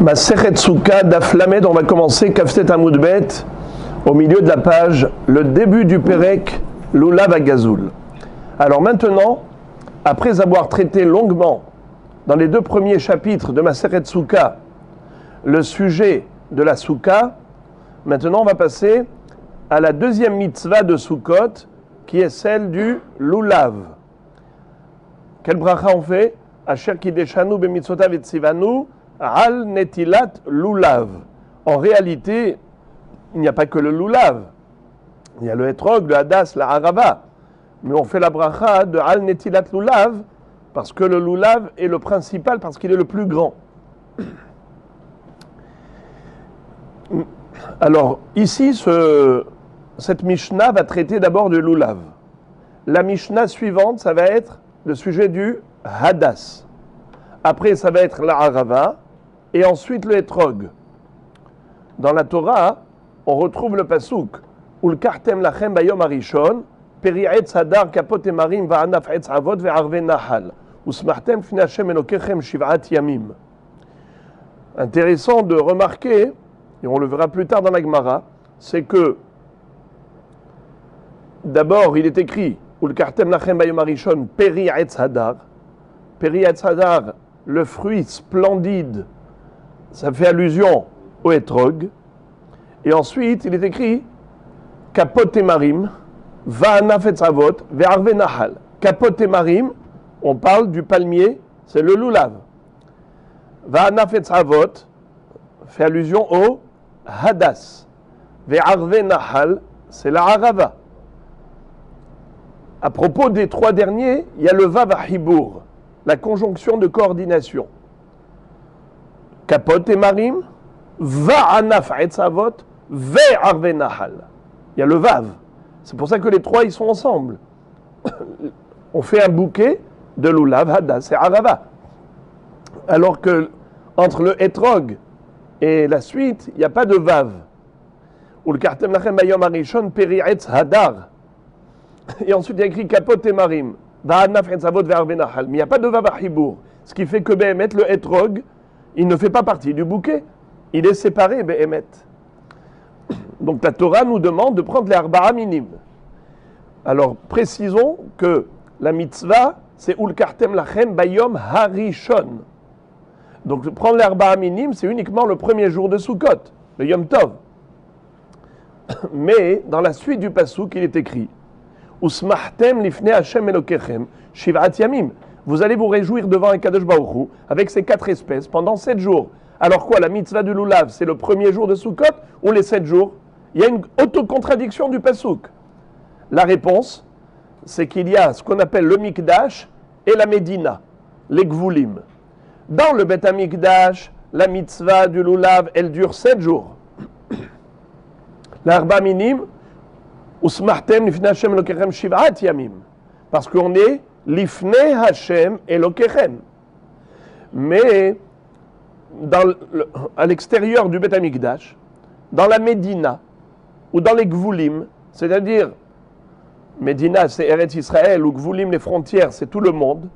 Masechet Souka Daf Lamed, on va commencer Kaftet Amoud Bet, au milieu de la page, le début du Perek, Lulav Agazoul. Alors maintenant, après avoir traité longuement, dans les deux premiers chapitres de Masechet Souka, le sujet de la Souka, maintenant on va passer à la deuxième mitzvah de Soukot, qui est celle du Lulav. Quel bracha on fait? Asher kideshanu b'mitzvotav etzivanu al netilat lulav. En réalité, il n'y a pas que le lulav. Il y a le etrog, le hadas, la harava. Mais on fait la bracha de al netilat lulav parce que le lulav est le principal, parce qu'il est le plus grand. Alors, ici, cette Mishnah va traiter d'abord du lulav. La Mishnah suivante, ça va être le sujet du hadas. Après, ça va être la harava. Et ensuite le etrog. Dans la Torah, on retrouve le pasuk Ul kartem lachem bayom arishon peri etz hadar kapot emarim va'anaf etz avot ve'arve nahal usmachtem fnei Hashem elokechem shiv'at yamim. Intéressant de remarquer, et on le verra plus tard dans la Gemara, c'est que d'abord il est écrit Ul kartem lachem bayom arishon peri etz hadar. Peri etz hadar, le fruit splendide. Ça fait allusion au etrog. Et ensuite, il est écrit Kapot emarim, va'anaf etzavot, ve'arve nahal. Kapot emarim, on parle du palmier, c'est le lulav. Va'anaf etzavot, fait allusion au hadas. Ve'arve nahal, c'est la harava. À propos des trois derniers, il y a le vav hibur, la conjonction de coordination. Kapot emarim, va'anaf etzavot, ve'arve nahal. Il y a le vav. C'est pour ça que les trois, ils sont ensemble. On fait un bouquet de lulav, hadas et harava. Alors que entre le etrog et la suite, il n'y a pas de vav. Ou le kartem lachem bayom arishon peri etz hadar. Et ensuite, il y a écrit kapot emarim, va'anaf etzavot, ve'arve nahal. Mais il n'y a pas de vav à hibour. Ce qui fait que behemet, le etrog, il ne fait pas partie du bouquet. Il est séparé, Behemet. Donc la Torah nous demande de prendre les arba'a minim. Alors précisons que la mitzvah, c'est Ul kartem lachem bayom harishon. Donc prendre les arba'a minim, c'est uniquement le premier jour de Sukkot, le Yom Tov. Mais dans la suite du pasuk, il est écrit Usmachtem lifnei Hashem elokechem shiv'at yamim. Vous allez vous réjouir devant un Kadosh Baruch Hu avec ces 4 espèces pendant 7 jours. Alors quoi, la mitzvah du lulav, c'est le premier jour de Sukkot ou les 7 jours? Il y a une autocontradiction du pasuk. La réponse, c'est qu'il y a ce qu'on appelle le Mikdash et la Médina, les Gvulim. Dans le Bet HaMikdash, la mitzvah du lulav, elle dure 7 jours. L'arba minim, usmachtem lifnei Hashem elokechem shiv'at yamim. Parce qu'on est Lifnei Hashem Elokechem. Mais à l'extérieur du Beth Amikdash, dans la Médina, ou dans les Gvulim, c'est-à-dire, Médina c'est Eretz Israël, ou Gvulim les frontières, c'est tout le monde,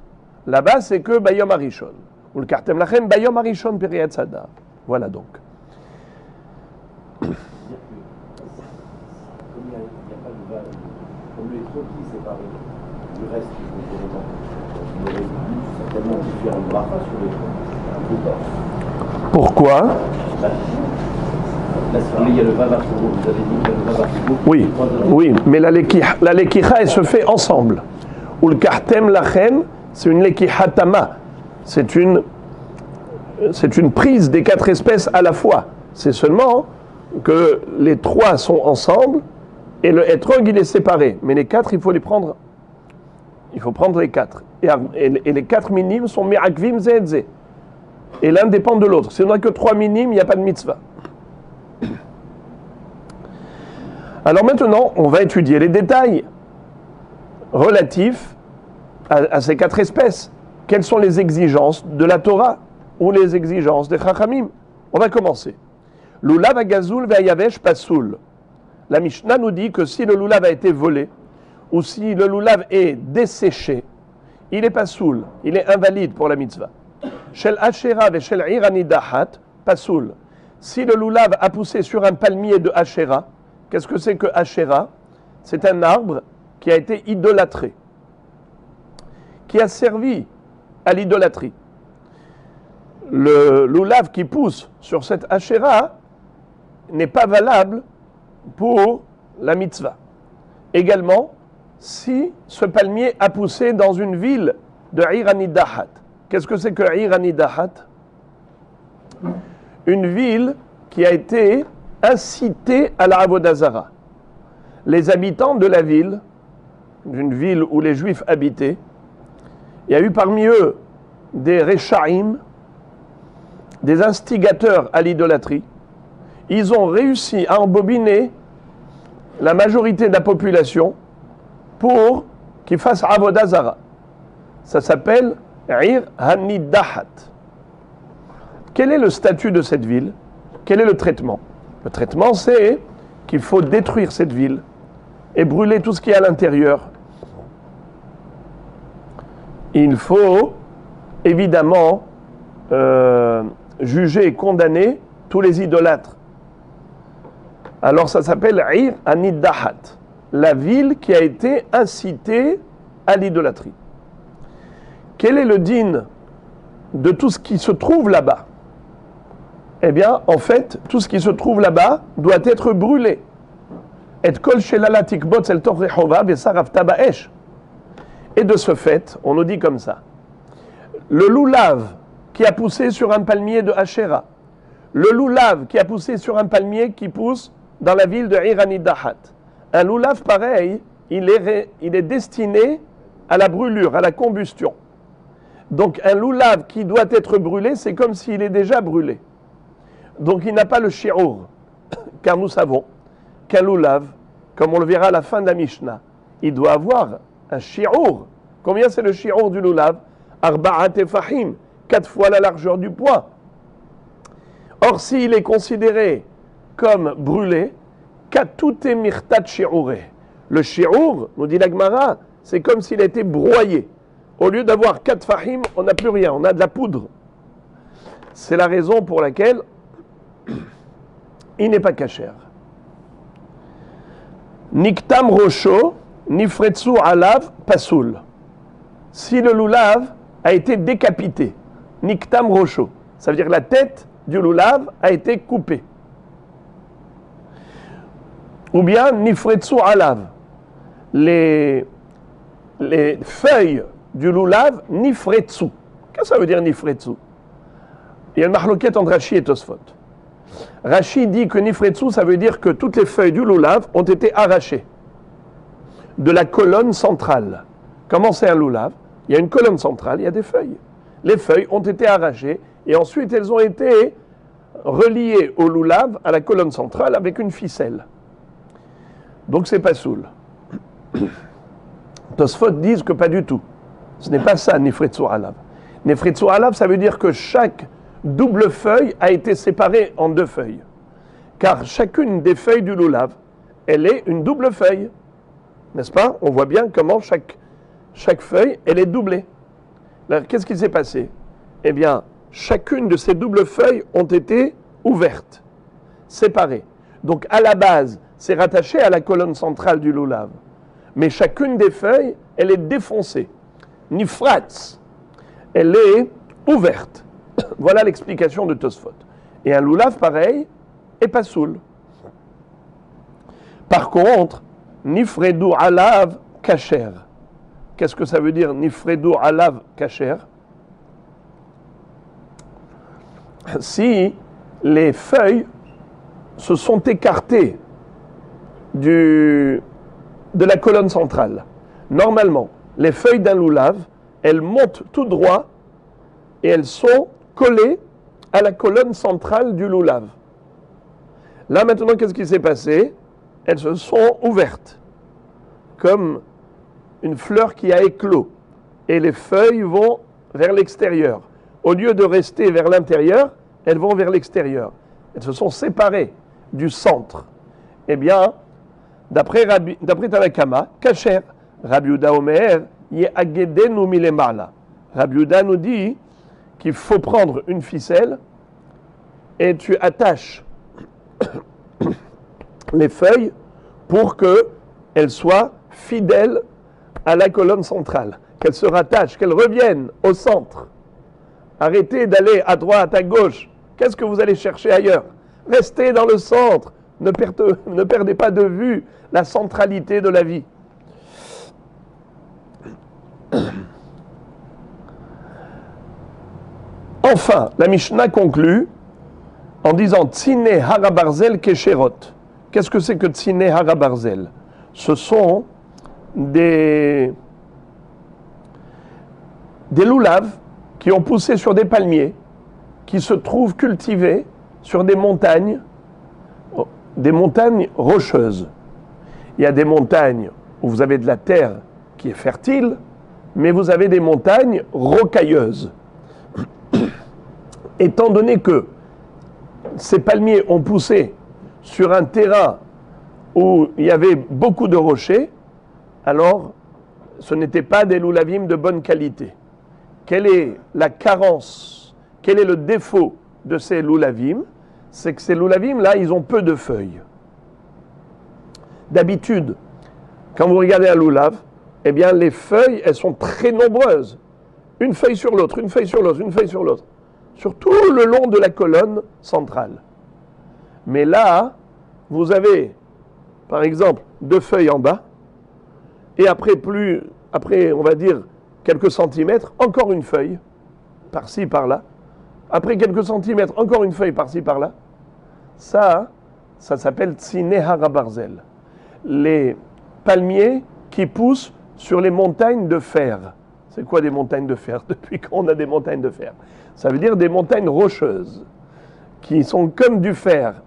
là-bas c'est que Bayom Arishon. Ou le Kartem Lachem, Bayom Arishon Peri etz hadar. Voilà donc. Comme les trop qui séparés du reste du élément, il aurait dû certainement faire une bracha sur les trois. Pourquoi? Là, il y a le vavachibo, vous avez dit qu'il y a le vavachibo. Oui, oui, mais la lekicha, elle se fait ensemble. Ou le kartem lachem, c'est une lekicha tama. C'est une prise des 4 espèces à la fois. C'est seulement que les 3 sont ensemble et le etrog, il est séparé. Mais les 4, il faut les prendre. Il faut prendre les 4. Et les 4 minimes sont mi'akvim ze et ze. Et l'un dépend de l'autre. Si on n'a que 3 minimes, il n'y a pas de mitzvah. Alors maintenant, on va étudier les détails relatifs à ces 4 espèces. Quelles sont les exigences de la Torah ou les exigences des Chachamim? On va commencer. Lulav agazoul ve'ayavesh pasoul. La Mishnah nous dit que si le lulav a été volé, ou si le lulav est desséché, il est pasoul, il est invalide pour la mitzvah. Shel Ashera ve Shel Ir Anidahat, pasoul. Si le loulav a poussé sur un palmier de Asherah, qu'est-ce que c'est que Asherah? C'est un arbre qui a été idolâtré, qui a servi à l'idolâtrie. Le loulav qui pousse sur cette Asherah n'est pas valable pour la mitzvah. Également, si ce palmier a poussé dans une ville de Ir Anidahat. Qu'est-ce que c'est que Ir Anidahat? Une ville qui a été incitée à la Avodah Zara. Les habitants de la ville, d'une ville où les Juifs habitaient, il y a eu parmi eux des Rechaim, des instigateurs à l'idolâtrie. Ils ont réussi à embobiner la majorité de la population pour qu'ils fassent Avodah Zara. Ça s'appelle Ir Hanidahat. Quel est le statut de cette ville? Quel est le traitement? Le traitement, c'est qu'il faut détruire cette ville et brûler tout ce qui est à l'intérieur. Il faut évidemment juger et condamner tous les idolâtres. Alors ça s'appelle Ir Hanidahat, la ville qui a été incitée à l'idolâtrie. Quel est le din de tout ce qui se trouve là-bas? Eh bien, en fait, tout ce qui se trouve là-bas doit être brûlé. Et kol shelala tikbot el tor rehova vesarav tabaesh. Et de ce fait, on nous dit comme ça. Le loulav qui a poussé sur un palmier de Asherah, le loulav qui a poussé sur un palmier qui pousse dans la ville de Ir Hanidahat. Un loulav pareil, il est destiné à la brûlure, à la combustion. Donc un loulav qui doit être brûlé, c'est comme s'il est déjà brûlé. Donc il n'a pas le shi'ur, car nous savons qu'un loulav, comme on le verra à la fin de la Mishnah, il doit avoir un shi'ur. Combien c'est le shi'ur du loulav? Arba'at tefahim, 4 fois la largeur du poids. Or s'il est considéré comme brûlé, katoute mirtat shi'ure. Le shi'ur, nous dit la Gemara, c'est comme s'il a été broyé. Au lieu d'avoir 4 fahim, on n'a plus rien, on a de la poudre. C'est la raison pour laquelle il n'est pas kasher. Niktam rosho, nifretsu alav, pasoul. Si le loulav a été décapité, niktam rosho, ça veut dire que la tête du loulav a été coupée. Ou bien nifretsu alav, les feuilles du loulav, nifretsu. Qu'est-ce que ça veut dire nifretsu? Il y a une mahloquette entre Rashi et Tosfot. Rashi dit que nifretsu, ça veut dire que toutes les feuilles du loulav ont été arrachées de la colonne centrale. Comment c'est un loulav? Il y a une colonne centrale, il y a des feuilles. Les feuilles ont été arrachées et ensuite elles ont été reliées au loulav, à la colonne centrale, avec une ficelle. Donc c'est pas soul. Tosfot disent que pas du tout. Ce n'est pas ça, nifretsu alav. Nifretsu alav, ça veut dire que chaque double feuille a été séparée en 2 feuilles. Car chacune des feuilles du loulav, elle est une double feuille. N'est-ce pas? On voit bien comment chaque feuille, elle est doublée. Alors, qu'est-ce qui s'est passé? Eh bien, chacune de ces doubles feuilles ont été ouvertes, séparées. Donc, à la base, c'est rattaché à la colonne centrale du loulav. Mais chacune des feuilles, elle est défoncée. Nifratz, elle est ouverte. Voilà l'explication de Tosfot. Et un loulav pareil est pas soul. Par contre, nifredu alav kasher. Qu'est-ce que ça veut dire nifredu alav kasher? Si les feuilles se sont écartées de la colonne centrale. Normalement, les feuilles d'un loulav, elles montent tout droit et elles sont collées à la colonne centrale du loulav. Là maintenant, qu'est-ce qui s'est passé? Elles se sont ouvertes, comme une fleur qui a éclos, et les feuilles vont vers l'extérieur. Au lieu de rester vers l'intérieur, elles vont vers l'extérieur. Elles se sont séparées du centre. Eh bien, d'après Tanakama, kasher, Rabbi Yehuda Omer, ye'agedenu milemala. Rabbi Yehuda nous dit qu'il faut prendre une ficelle et tu attaches les feuilles pour qu'elles soient fidèles à la colonne centrale, qu'elles se rattachent, qu'elles reviennent au centre. Arrêtez d'aller à droite, à gauche. Qu'est-ce que vous allez chercher ailleurs? Restez dans le centre. Ne perdez pas de vue la centralité de la vie. Enfin, la Mishnah conclut en disant Tsine harabarzel kesherot. Qu'est-ce que c'est que Tsine harabarzel? Ce sont des loulaves qui ont poussé sur des palmiers, qui se trouvent cultivés sur des montagnes rocheuses. Il y a des montagnes où vous avez de la terre qui est fertile, mais vous avez des montagnes rocailleuses. Étant donné que ces palmiers ont poussé sur un terrain où il y avait beaucoup de rochers, alors ce n'étaient pas des loulavim de bonne qualité. Quelle est la carence, quel est le défaut de ces loulavim? C'est que ces loulavim-là, ils ont peu de feuilles. D'habitude, quand vous regardez un loulav, eh bien les feuilles, elles sont très nombreuses. Une feuille sur l'autre, une feuille sur l'autre, une feuille sur l'autre. Sur tout le long de la colonne centrale. Mais là, vous avez, par exemple, 2 feuilles en bas, et après, on va dire, quelques centimètres, encore une feuille, par-ci, par-là. Après quelques centimètres, encore une feuille par-ci, par-là. Ça s'appelle Tsine harabarzel. Les palmiers qui poussent sur les montagnes de fer. C'est quoi des montagnes de fer? Depuis quand on a des montagnes de fer? Ça veut dire des montagnes rocheuses, qui sont comme du fer,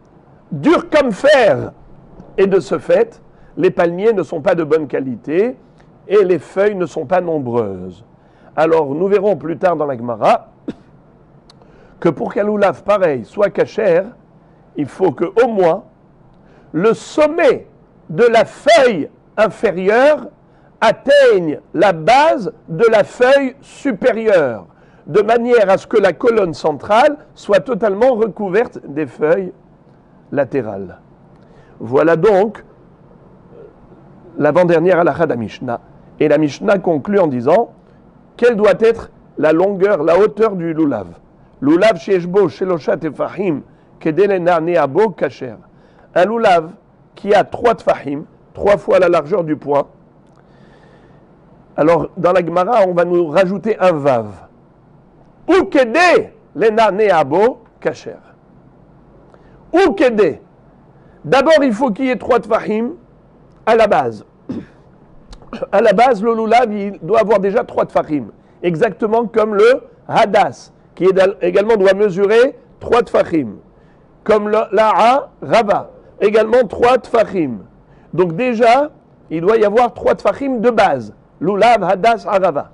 dures comme fer. Et de ce fait, les palmiers ne sont pas de bonne qualité, et les feuilles ne sont pas nombreuses. Alors, nous verrons plus tard dans la Gemara que pour qu'un loulav pareil soit cachère, il faut qu'au moins le sommet de la feuille inférieure atteigne la base de la feuille supérieure, de manière à ce que la colonne centrale soit totalement recouverte des feuilles latérales. Voilà donc l'avant-dernière halakha de la Mishnah. Et la Mishnah conclut en disant quelle doit être la longueur, la hauteur du loulav. Loulav sheshbo shelosha tefahim kedelena neabo kasher. Un loulav qui a 3 tefahim, 3 fois la largeur du poing. Alors, dans la Gemara, on va nous rajouter un vav. Ou kede lena neabo kasher. Ou kede. D'abord, il faut qu'il y ait 3 tefahim à la base. À la base, le loulav, il doit avoir déjà 3 tefahim. Exactement comme le hadas, qui également doit mesurer 3 tefahim. Comme la rava, également 3 tefahim. Donc déjà, il doit y avoir 3 tefahim de base. Loulav, hadas, arava.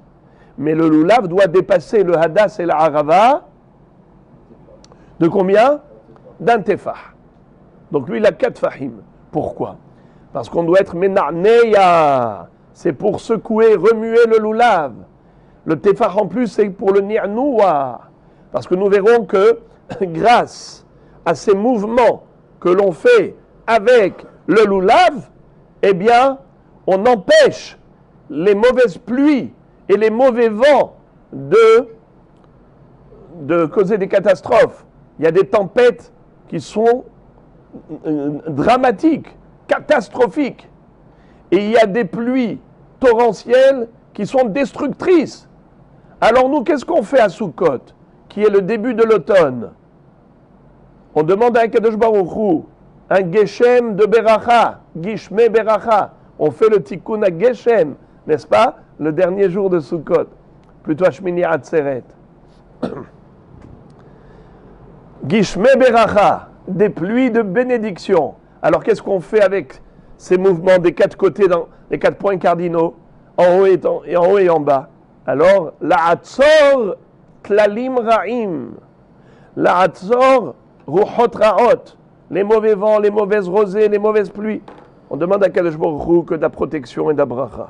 Mais le loulav doit dépasser le hadas et la arava de combien? D'un tefah. Donc lui, il a 4 fahim. Pourquoi? Parce qu'on doit être mena'neya. C'est pour secouer, remuer le loulav. Le tefah en plus, c'est pour le ni'noua. Parce que nous verrons que grâce à ces mouvements que l'on fait avec le loulav, eh bien, on empêche les mauvaises pluies et les mauvais vents de causer des catastrophes. Il y a des tempêtes qui sont dramatiques, catastrophiques. Et il y a des pluies torrentielles qui sont destructrices. Alors nous, qu'est-ce qu'on fait à Sukkot, qui est le début de l'automne? On demande à Akadosh Baruch Hu un Geshem de Beracha, Gishme Beracha. On fait le Tikkun à Geshem, n'est-ce pas? Le dernier jour de Sukkot, plutôt à Shmini Atzeret. Gishme Beracha, des pluies de bénédiction. Alors qu'est-ce qu'on fait avec ces mouvements des 4 côtés, dans les 4 points cardinaux, en haut et en bas? Alors, la'atzor tlalim ra'im, la'atzor ruchot ra'ot, les mauvais vents, les mauvaises rosées, les mauvaises pluies. On demande à Kadosh Baruch Hu que de la protection et d'abracha.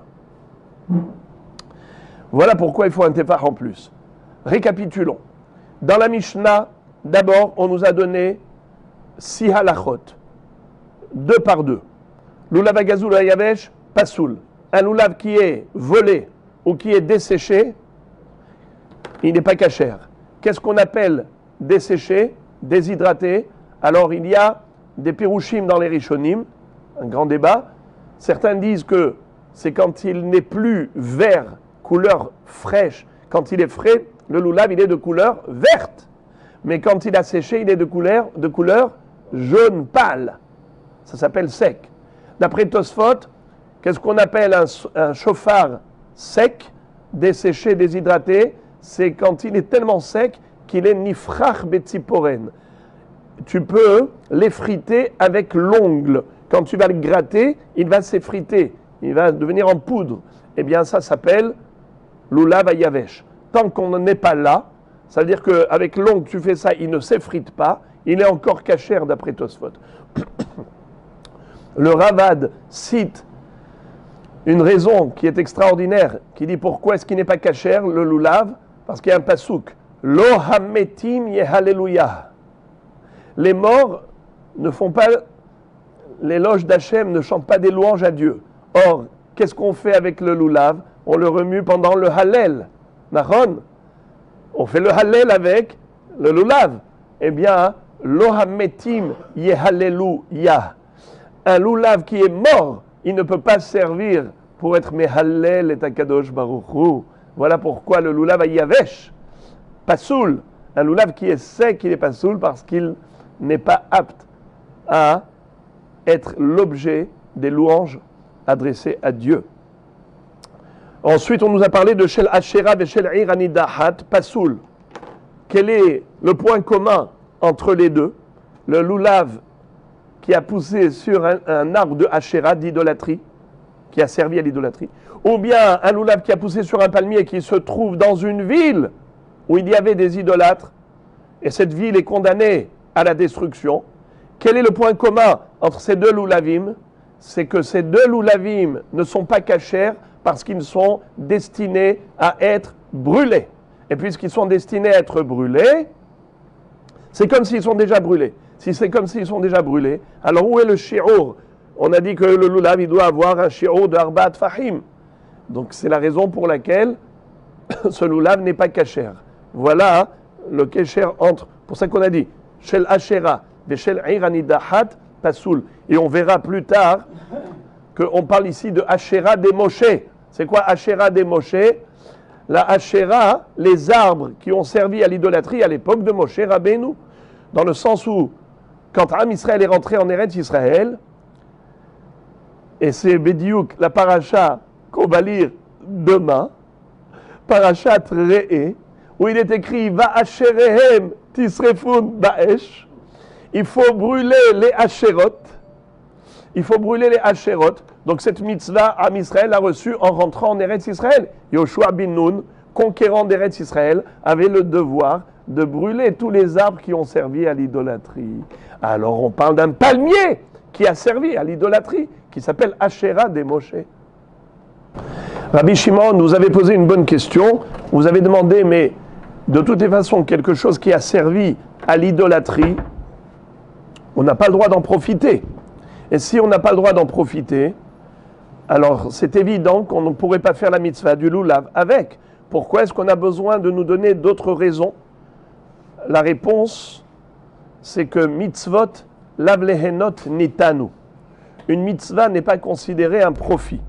Voilà pourquoi il faut un tefah en plus. Récapitulons. Dans la Mishnah, D'abord, on nous a donné 6 halachot, 2 par 2. Lulav agazul hayavesh, pasoul. Un lulav qui est volé ou qui est desséché, il n'est pas cachère. Qu'est-ce qu'on appelle desséché, déshydraté? Alors il y a des pirouchim dans les rishonim, un grand débat. Certains disent que c'est quand il n'est plus vert, couleur fraîche. Quand il est frais, le lulav il est de couleur verte. Mais quand il a séché, il est de couleur jaune pâle. Ça s'appelle sec. D'après Tosfot, qu'est-ce qu'on appelle un chauffard sec, desséché, déshydraté? C'est quand il est tellement sec qu'il est nifrach betziporen. Tu peux l'effriter avec l'ongle. Quand tu vas le gratter, il va s'effriter. Il va devenir en poudre. Eh bien, ça s'appelle lulav hayavesh. Tant qu'on n'en est pas là, ça veut dire qu'avec l'ongle, tu fais ça, il ne s'effrite pas. Il est encore cachère d'après Tosfot. Le Ravad cite une raison qui est extraordinaire, qui dit pourquoi est-ce qu'il n'est pas cachère, le lulav? Parce qu'il y a un pasouk. Lo hametim yehalleluya. Les morts ne font pas l'éloge d'Hachem, ne chantent pas des louanges à Dieu. Or, qu'est-ce qu'on fait avec le lulav? On le remue pendant le hallel. Nahon? On fait le hallel avec le lulav. Eh bien, lo hametim yehalleluya. Un lulav qui est mort, il ne peut pas servir pour être mehallel et akadosh baruch hu. Voilà pourquoi le lulav hayavesh, pasoul, un lulav qui est sec, il est pasoul parce qu'il n'est pas apte à être l'objet des louanges adressées à Dieu. Ensuite, on nous a parlé de Shel Asherah et Shel Ir Anidahat, pasoul. Quel est le point commun entre les deux? Le lulav qui a poussé sur un arbre de Asherah, d'idolâtrie, qui a servi à l'idolâtrie, ou bien un lulav qui a poussé sur un palmier qui se trouve dans une ville où il y avait des idolâtres, et cette ville est condamnée à la destruction. Quel est le point commun entre ces deux lulavim? C'est que ces deux lulavim ne sont pas cachers parce qu'ils sont destinés à être brûlés. Et puisqu'ils sont destinés à être brûlés, c'est comme s'ils sont déjà brûlés. Si c'est comme s'ils sont déjà brûlés, alors où est le shi'ur? On a dit que le lulav, il doit avoir un shi'ur de arbaat fahim. Donc c'est la raison pour laquelle ce lulav n'est pas kasher. Voilà le kasher entre, pour ça qu'on a dit, shel Asherah ve shel Ir Anidahat pasoul. Et on verra plus tard qu'on parle ici de Asherah des Moshe. C'est quoi Asherah des Moshe? La Asherah, les arbres qui ont servi à l'idolâtrie à l'époque de Moshe Rabbeinu, dans le sens où, quand Am Israël est rentré en Eretz Israël, et c'est Bédiouk, la paracha qu'on va lire demain, parachat Re'e, où il est écrit Va Asherehem Tisrefun Ba'esh, il faut brûler les Asherot. Il faut brûler les Asherot. Donc cette mitzvah, Am Israël a reçue en rentrant en Eretz Israël. Yoshua bin Nun, conquérant d'Eretz Israël, avait le devoir de brûler tous les arbres qui ont servi à l'idolâtrie. Alors on parle d'un palmier qui a servi à l'idolâtrie, qui s'appelle Asherah des Moshe. Rabbi Shimon nous avait posé une bonne question. Vous avez demandé, mais de toutes les façons, quelque chose qui a servi à l'idolâtrie, on n'a pas le droit d'en profiter. Et si on n'a pas le droit d'en profiter, alors c'est évident qu'on ne pourrait pas faire la mitzvah du lulav avec. Pourquoi est-ce qu'on a besoin de nous donner d'autres raisons? La réponse, c'est que mitzvot lav lehenot nitanu. Une mitzvah n'est pas considérée un profit.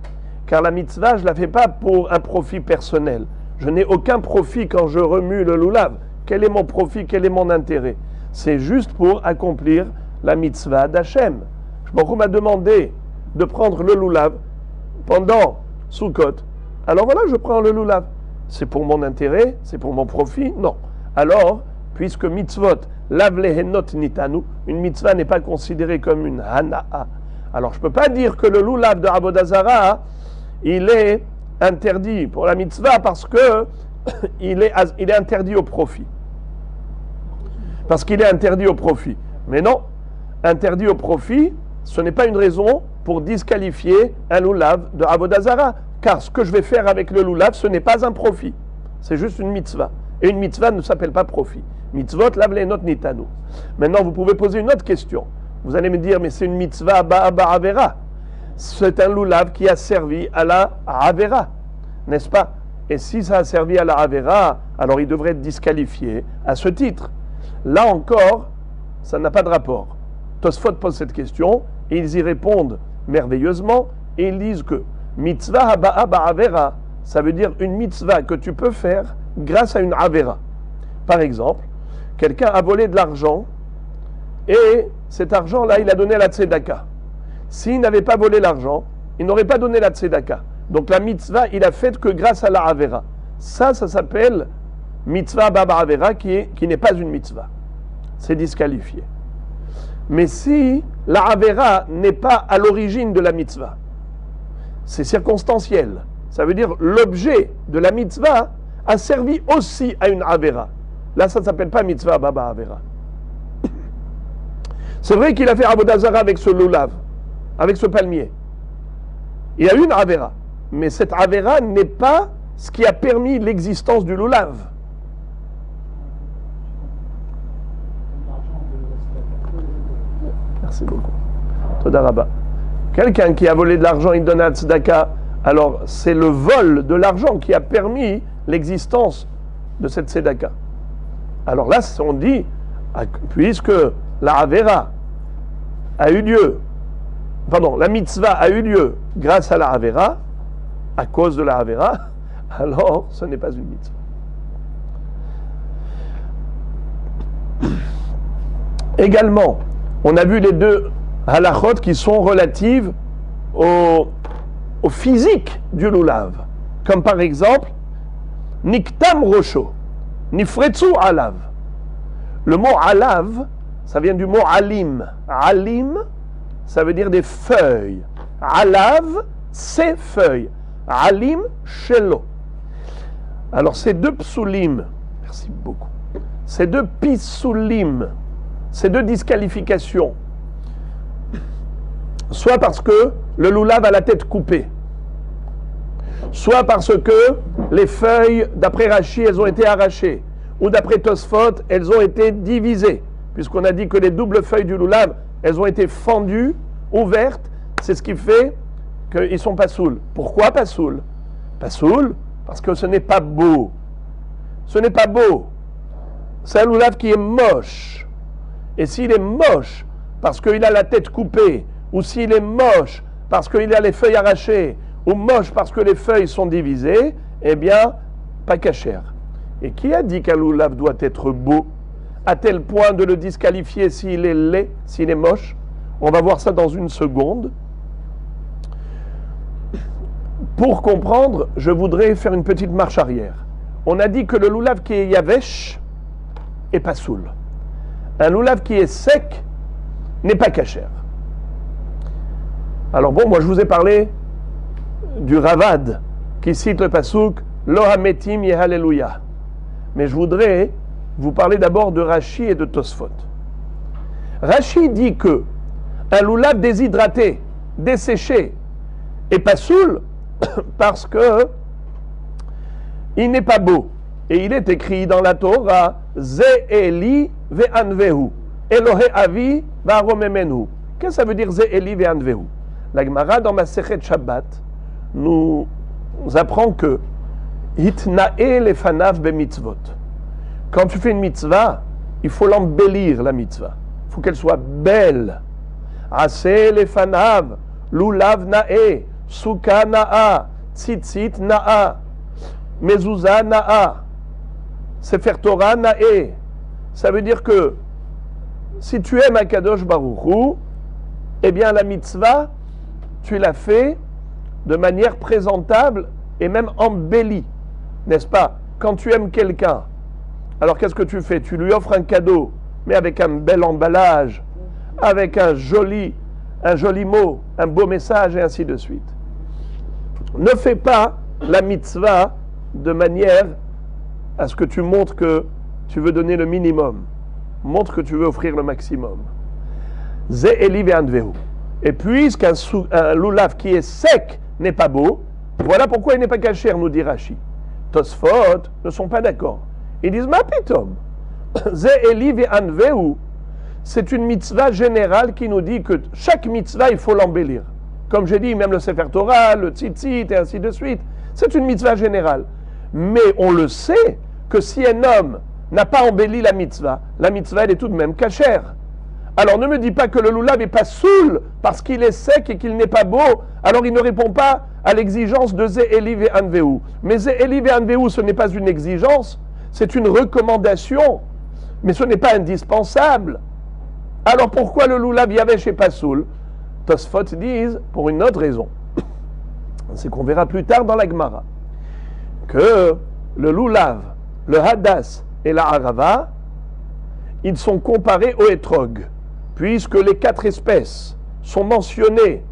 Car la mitzvah, je ne la fais pas pour un profit personnel. Je n'ai aucun profit quand je remue le lulav. Quel est mon profit? Quel est mon intérêt? C'est juste pour accomplir la mitzvah d'Hachem. Baruch m'a demandé de prendre le lulav pendant Sukkot. Alors voilà, je prends le lulav. C'est pour mon intérêt? C'est pour mon profit? Non. Alors, puisque mitzvot lav lehenot nitanu, une mitzvah n'est pas considérée comme une hana'a. Alors je ne peux pas dire que le lulav de Avodah Zarah, il est interdit pour la mitzvah parce que il est interdit au profit. Parce qu'il est interdit au profit. Mais non, interdit au profit, ce n'est pas une raison pour disqualifier un lulav de Avodah Zarah. Car ce que je vais faire avec le lulav, ce n'est pas un profit. C'est juste une mitzvah. Et une mitzvah ne s'appelle pas profit. Mitzvot, lav lenot nitanu. Maintenant, vous pouvez poser une autre question. Vous allez me dire, mais c'est une mitzvah ba'avera. C'est un loulav qui a servi à la avera, n'est-ce pas? Et si ça a servi à la avera, alors il devrait être disqualifié à ce titre. Là encore, ça n'a pas de rapport. Tosfot pose cette question, et ils y répondent merveilleusement, et ils disent que mitzvah haba'a ba'avera, ça veut dire une mitzvah que tu peux faire grâce à une avera. Par exemple, quelqu'un a volé de l'argent, et cet argent-là, il a donné à la tzedaka. S'il n'avait pas volé l'argent, il n'aurait pas donné la tzedaka. Donc la mitzvah, il a fait que grâce à la avera. Ça s'appelle mitzvah baba avera, qui n'est pas une mitzvah. C'est disqualifié. Mais si la avera n'est pas à l'origine de la mitzvah, c'est circonstanciel. Ça veut dire l'objet de la mitzvah a servi aussi à une avera. Là, ça ne s'appelle pas mitzvah baba avera. C'est vrai qu'il a fait avodah zara avec ce lulav, avec ce palmier. Il y a eu une avera. Mais cette avera n'est pas ce qui a permis l'existence du lulav. Merci beaucoup. Toda Rabba. Quelqu'un qui a volé de l'argent, il donne à tzedaka. Alors, c'est le vol de l'argent qui a permis l'existence de cette tzedaka. Alors là, on dit, puisque la avera a eu lieu, la mitzvah a eu lieu grâce à la avera, à cause de la avera, alors ce n'est pas une mitzvah. Également, on a vu les deux halachot qui sont relatives au physique du lulav. Comme par exemple, niktam rosho, nifretsu alav. Le mot alav, ça vient du mot alim. Alim, ça veut dire des feuilles. Alav, c'est feuilles. Alim, shelo. Alors ces deux psulim, merci beaucoup, ces deux pisulim, ces deux disqualifications, soit parce que le lulav a la tête coupée, soit parce que les feuilles, d'après Rashi, elles ont été arrachées, ou d'après Tosfot, elles ont été divisées, puisqu'on a dit que les doubles feuilles du lulav, elles ont été fendues, ouvertes, c'est ce qui fait qu'ils ne sont pas saouls. Pourquoi pas saouls? Pas saouls parce que ce n'est pas beau. Ce n'est pas beau. C'est un lulav qui est moche. Et s'il est moche parce qu'il a la tête coupée, ou s'il est moche parce qu'il a les feuilles arrachées, ou moche parce que les feuilles sont divisées, eh bien, pas cachère. Et qui a dit qu'un lulav doit être beau, à tel point de le disqualifier s'il est laid, s'il est moche? On va voir ça dans une seconde. Pour comprendre, je voudrais faire une petite marche arrière. On a dit que le lulav qui est yavesh est pas soul. Un lulav qui est sec n'est pas cachère. Alors bon, moi je vous ai parlé du Ravad qui cite le pasuk Lo hametim yehalleluya. Mais je voudrais vous parler d'abord de Rashi et de Tosfot. Rashi dit que un lulav déshydraté, desséché, est pas soul parce que il n'est pas beau. Et il est écrit dans la Torah Ze Eli ve'anvehu, Elohe avi va'aromemenu. Qu'est-ce que ça veut dire Ze Eli ve'anvehu? La Gemara dans Masechet Shabbat nous apprend que Hitna'e lefanav bemitzvot. Quand tu fais une mitzvah, il faut l'embellir la mitzvah. Il faut qu'elle soit belle. Ase lefanav, lulav na'e, suka na'a, tzitzit na'a, mezuzah na'a, sefer Torah na'e. Ça veut dire que si tu aimes Akadosh Baruch Hu, eh bien la mitzvah, tu l'as fait de manière présentable et même embellie, n'est-ce pas? Quand tu aimes quelqu'un, alors qu'est-ce que tu fais? Tu lui offres un cadeau, mais avec un bel emballage, avec un joli mot, un beau message et ainsi de suite. Ne fais pas la mitzvah de manière à ce que tu montres que tu veux donner le minimum. Montre que tu veux offrir le maximum. Ze Eli ve'anvehu. Et puisqu'un lulav qui est sec n'est pas beau, voilà pourquoi il n'est pas cachère, nous dit Rashi. Tosfot ne sont pas d'accord. Ils disent, ma pitom, ze eli ve'anveu. C'est une mitzvah générale qui nous dit que chaque mitzvah, il faut l'embellir. Comme j'ai dit, même le Sefer Torah, le Tzitzit et ainsi de suite. C'est une mitzvah générale. Mais on le sait que si un homme n'a pas embelli la mitzvah, elle est tout de même cachère. Alors ne me dis pas que le lulav n'est pas soul parce qu'il est sec et qu'il n'est pas beau. Alors il ne répond pas à l'exigence de Ze Eli ve'anveu. Mais Ze Eli ve'anveu, ce n'est pas une exigence, c'est une recommandation. Mais ce n'est pas indispensable. Alors pourquoi le lulav yavesh est pas soul? Tosfot disent pour une autre raison. C'est qu'on verra plus tard dans la Gemara que le lulav, le hadas et la harava, ils sont comparés au etrog, puisque les 4 espèces sont mentionnées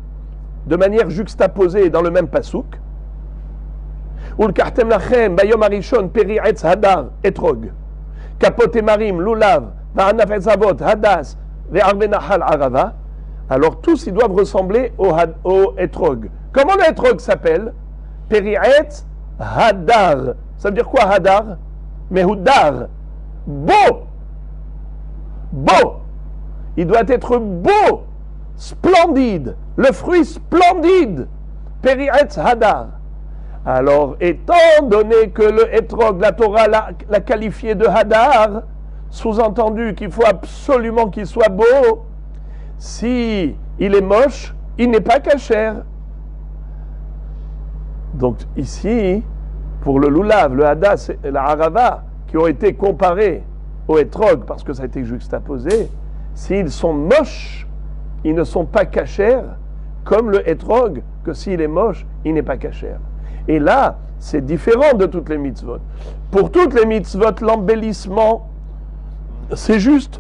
de manière juxtaposée dans le même pasouk. Ulkartem lachem bayom arishon peri etz hadar etrog, kapot emarim lulav va'anaf etzavot hadas ve'arve nahal harava. Alors tous ils doivent ressembler au etrog. Comment le etrog s'appelle? Peri etz hadar. Ça veut dire quoi hadar? Mehudar. Beau. Beau. Il doit être beau, splendide. Le fruit splendide. Peri'etz hadar. Alors, étant donné que le etrog, la Torah l'a qualifié de hadar, sous-entendu qu'il faut absolument qu'il soit beau, si il est moche, il n'est pas cachère. Donc ici, pour le lulav, le hadas et la harava, qui ont été comparés au etrog, parce que ça a été juxtaposé, s'ils sont moches, ils ne sont pas cachères, comme le etrog, que s'il est moche, il n'est pas cachère. Et là, c'est différent de toutes les mitzvot. Pour toutes les mitzvot, l'embellissement, c'est juste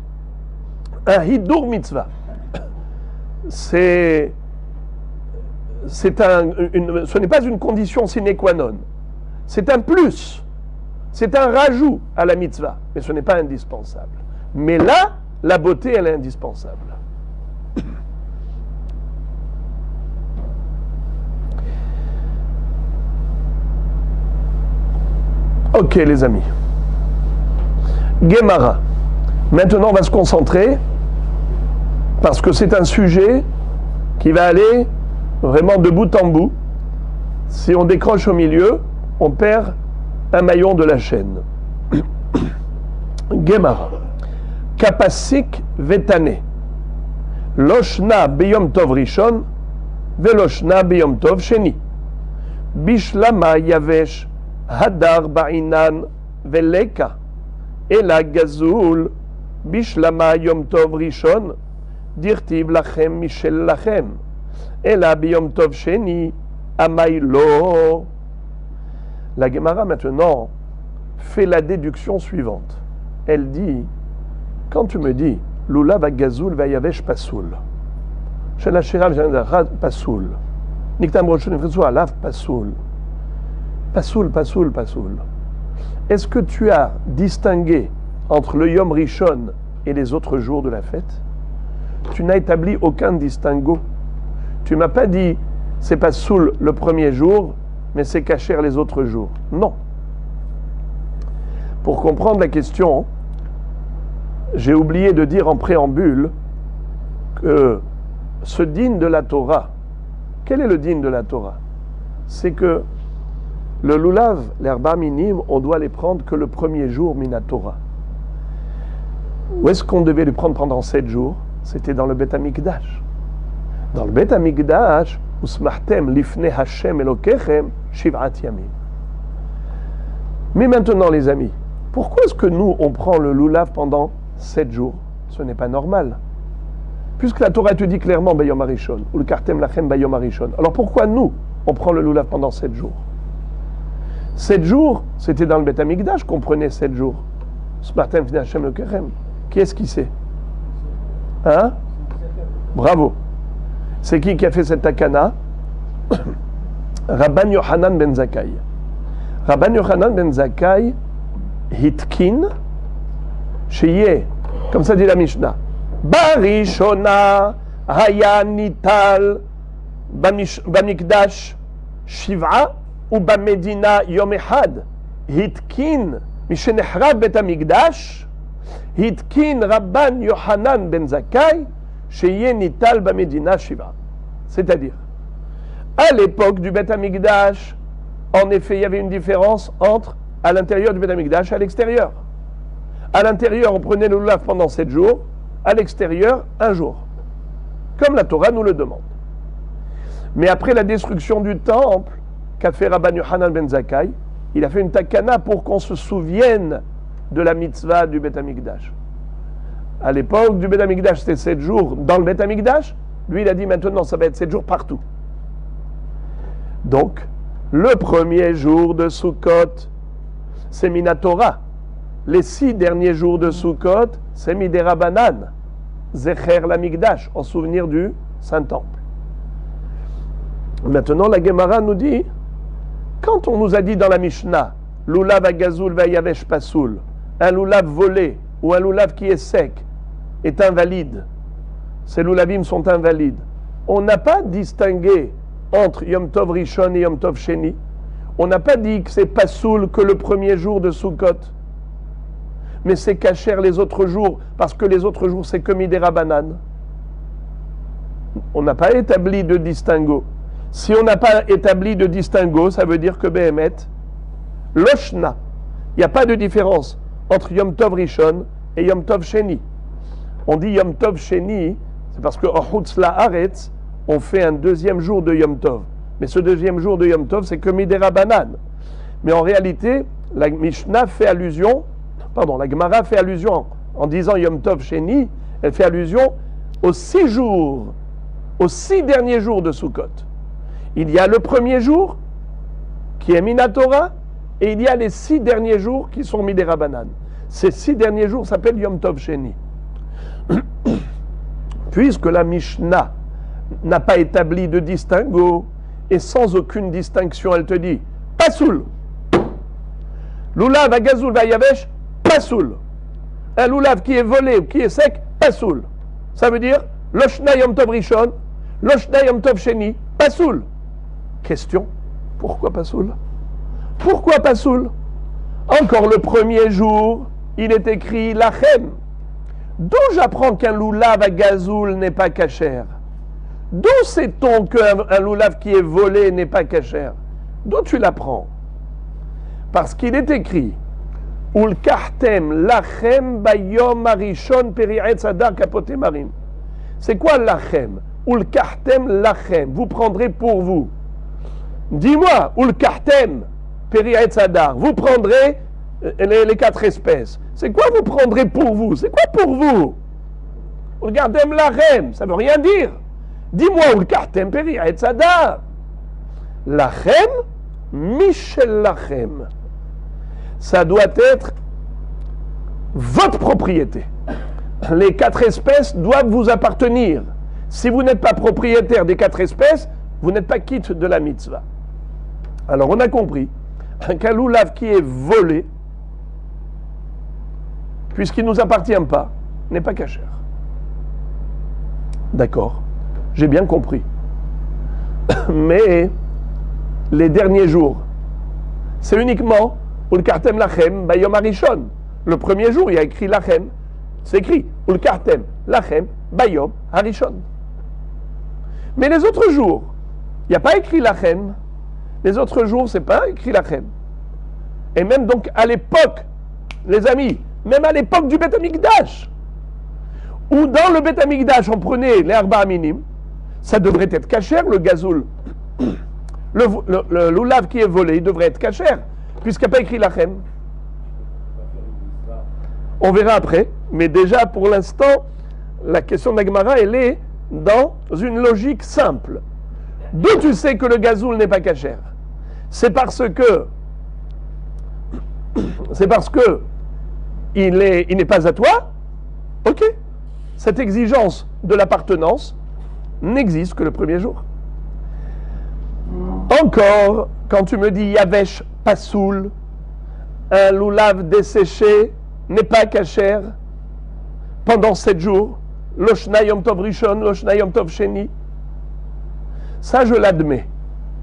un hidur mitzvah. Ce n'est pas une condition sine qua non. C'est un plus. C'est un rajout à la mitzvah. Mais ce n'est pas indispensable. Mais là, la beauté, elle est indispensable. Ok, les amis. Gemara. Maintenant, on va se concentrer parce que c'est un sujet qui va aller vraiment de bout en bout. Si on décroche au milieu, on perd un maillon de la chaîne. Gemara. Kapasik vetane. Loshna beyom tov rishon, veloshna beyom tov sheni. Bishlama yavesh, hadar ba'inan veleka. Ela gazul, bishlama yom tov rishon, dirtiv lachem mishel lachem. Ela beyom tov sheni, amailo. La Gemara maintenant fait la déduction suivante. Elle dit, quand tu me dis Lulav agazoul vayavesh pasoul, chez la shirav pasoul, niktam roshon ifritzu alav pasoul, pasoul, pasoul, pasoul. Est-ce que tu as distingué entre le Yom Rishon et les autres jours de la fête? Tu n'as établi aucun distinguo. Tu m'as pas dit c'est pasoul le premier jour, mais c'est kasher les autres jours. Non. Pour comprendre la question, j'ai oublié de dire en préambule que ce din de la Torah, quel est le din de la Torah? C'est que le lulav, l'herba minime, on doit les prendre que le premier jour mina Torah. Où est-ce qu'on devait les prendre pendant 7 jours? C'était dans le Bet Amikdash. Dans le Bet Amikdash, usmachtem lifnei Hashem Elokechem shiv'at yamim. Mais maintenant, les amis, pourquoi est-ce que nous, on prend le lulav pendant 7 jours? Ce n'est pas normal. Puisque la Torah te dit clairement Bayom Harishon, ou le Kartem Lachem Bayom Harishon. Alors pourquoi nous, on prend le lulav pendant 7 jours? 7 jours, c'était dans le Bet Amikdash qu'on prenait 7 jours. Smartem Lifnei Hashem Elokechem. Qui est-ce qui sait? Hein? Bravo. C'est qui a fait cette takana? Rabban Yochanan ben Zakkai. Rabban Yochanan ben Zakkai hitkin sheye, comme ça dit la Mishnah, barishona haya nital bamikdash shiv'a ou bamedina yom echad hitkin משנחרב בית המקדש, התקין רבן יוחנן בן זכאי, שיהיה ניטל במדינה שבעה. C'est-à-dire, à l'époque du Beth Amikdash, en effet, il y avait une différence entre à l'intérieur du Beth Amikdash et à l'extérieur. À l'intérieur, on prenait le lulav pendant 7 jours, à l'extérieur, 1 jour. Comme la Torah nous le demande. Mais après la destruction du temple, qu'a fait Rabban Yochanan ben Zakkai, il a fait une takana pour qu'on se souvienne de la mitzvah du Beth Amikdash. À l'époque du Beth Amikdash, c'était 7 jours dans le Beth Amikdash. Lui, il a dit maintenant, ça va être 7 jours partout. Donc, le premier jour de Sukkot, c'est Minatora. Les 6 derniers jours de Sukkot, c'est Midera Banan, Zecher l'Amikdash, en souvenir du Saint-Temple. Maintenant, la Gemara nous dit, quand on nous a dit dans la Mishnah, Lulav Agazul Vayavesh Pasoul, un lulav volé ou un lulav qui est sec est invalide, ces lulavim sont invalides, on n'a pas distingué entre Yom Tov Rishon et Yom Tov Sheni. On n'a pas dit que c'est Pasoul que le premier jour de Sukkot, mais c'est kasher les autres jours, parce que les autres jours c'est que Midera Banan. On n'a pas établi de distinguo. Si on n'a pas établi de distinguo, ça veut dire que Behemet, Loshna, il n'y a pas de différence entre Yom Tov Rishon et Yom Tov Sheni. On dit Yom Tov Sheni, c'est parce que Ochutz La'aretz, on fait un deuxième jour de Yom Tov. Mais ce deuxième jour de Yom Tov, c'est que Midera Banan. Mais en réalité, la Mishnah fait allusion, la Gemara fait allusion en disant Yom Tov Sheni, elle fait allusion aux 6 jours, aux 6 derniers jours de Sukkot. Il y a le premier jour, qui est Minatora, et il y a les 6 derniers jours qui sont Midera Banan. Ces 6 derniers jours s'appellent Yom Tov Sheni. Puisque la Mishnah n'a pas établi de distinguo, et sans aucune distinction, elle te dit Pasoul. Lulav Agazul Vayavesh, Pasoul. Un lulav qui est volé ou qui est sec, Pasoul. Ça veut dire Loshna Yom Tov Rishon, Loshna Yom Tov Sheni, Pasoul. Question, pourquoi Pasoul? Pourquoi Pasoul? Encore le premier jour, il est écrit Lachem. D'où j'apprends qu'un lulav à gazoul n'est pas cachère? D'où sait-on qu'un lulav qui est volé n'est pas cachère? D'où tu l'apprends? Parce qu'il est écrit Ul kartem lachem bayom arishon peri'etz adar kapote marim. C'est quoi lachem? Ul kartem lachem. Vous prendrez pour vous. Dis-moi, Ul kartem peri'etz adar. Vous prendrez les 4 espèces. C'est quoi vous prendrez pour vous? C'est quoi pour vous? Regardez lachem, ça ne veut rien dire. Dis-moi, Ul kartem peri'etz adar. Lachem, Michel lachem. Ça doit être votre propriété. Les 4 espèces doivent vous appartenir. Si vous n'êtes pas propriétaire des 4 espèces, vous n'êtes pas quitte de la mitzvah. Alors on a compris qu'un lulav qui est volé, puisqu'il ne nous appartient pas, n'est pas cachère. D'accord, j'ai bien compris. Mais les derniers jours, c'est uniquement Ul kartem lachem bayom arishon. Le premier jour, il y a écrit lachem. C'est écrit Ul kartem lachem bayom arishon. Mais les autres jours, il n'y a pas écrit lachem. Les autres jours, c'est pas écrit lachem. Et même donc à l'époque, les amis, même à l'époque du Beth Amikdash, où dans le Beth Amikdash on prenait les arba minim, ça devrait être cachère, le gazoul. Le lulav qui est volé, il devrait être cachère, puisqu'il n'y a pas écrit lachem. On verra après, mais déjà pour l'instant, la question de la Gemara, elle est dans une logique simple. D'où tu sais que le gazoul n'est pas cachère? C'est parce que il n'est pas à toi. Ok. Cette exigence de l'appartenance n'existe que le premier jour. Encore, quand tu me dis Yavesh Pasoul, un lulav desséché n'est pas cachère pendant 7 jours, Loshna Yom Tov Rishon, Loshna Yom Tov Sheni. Ça, je l'admets.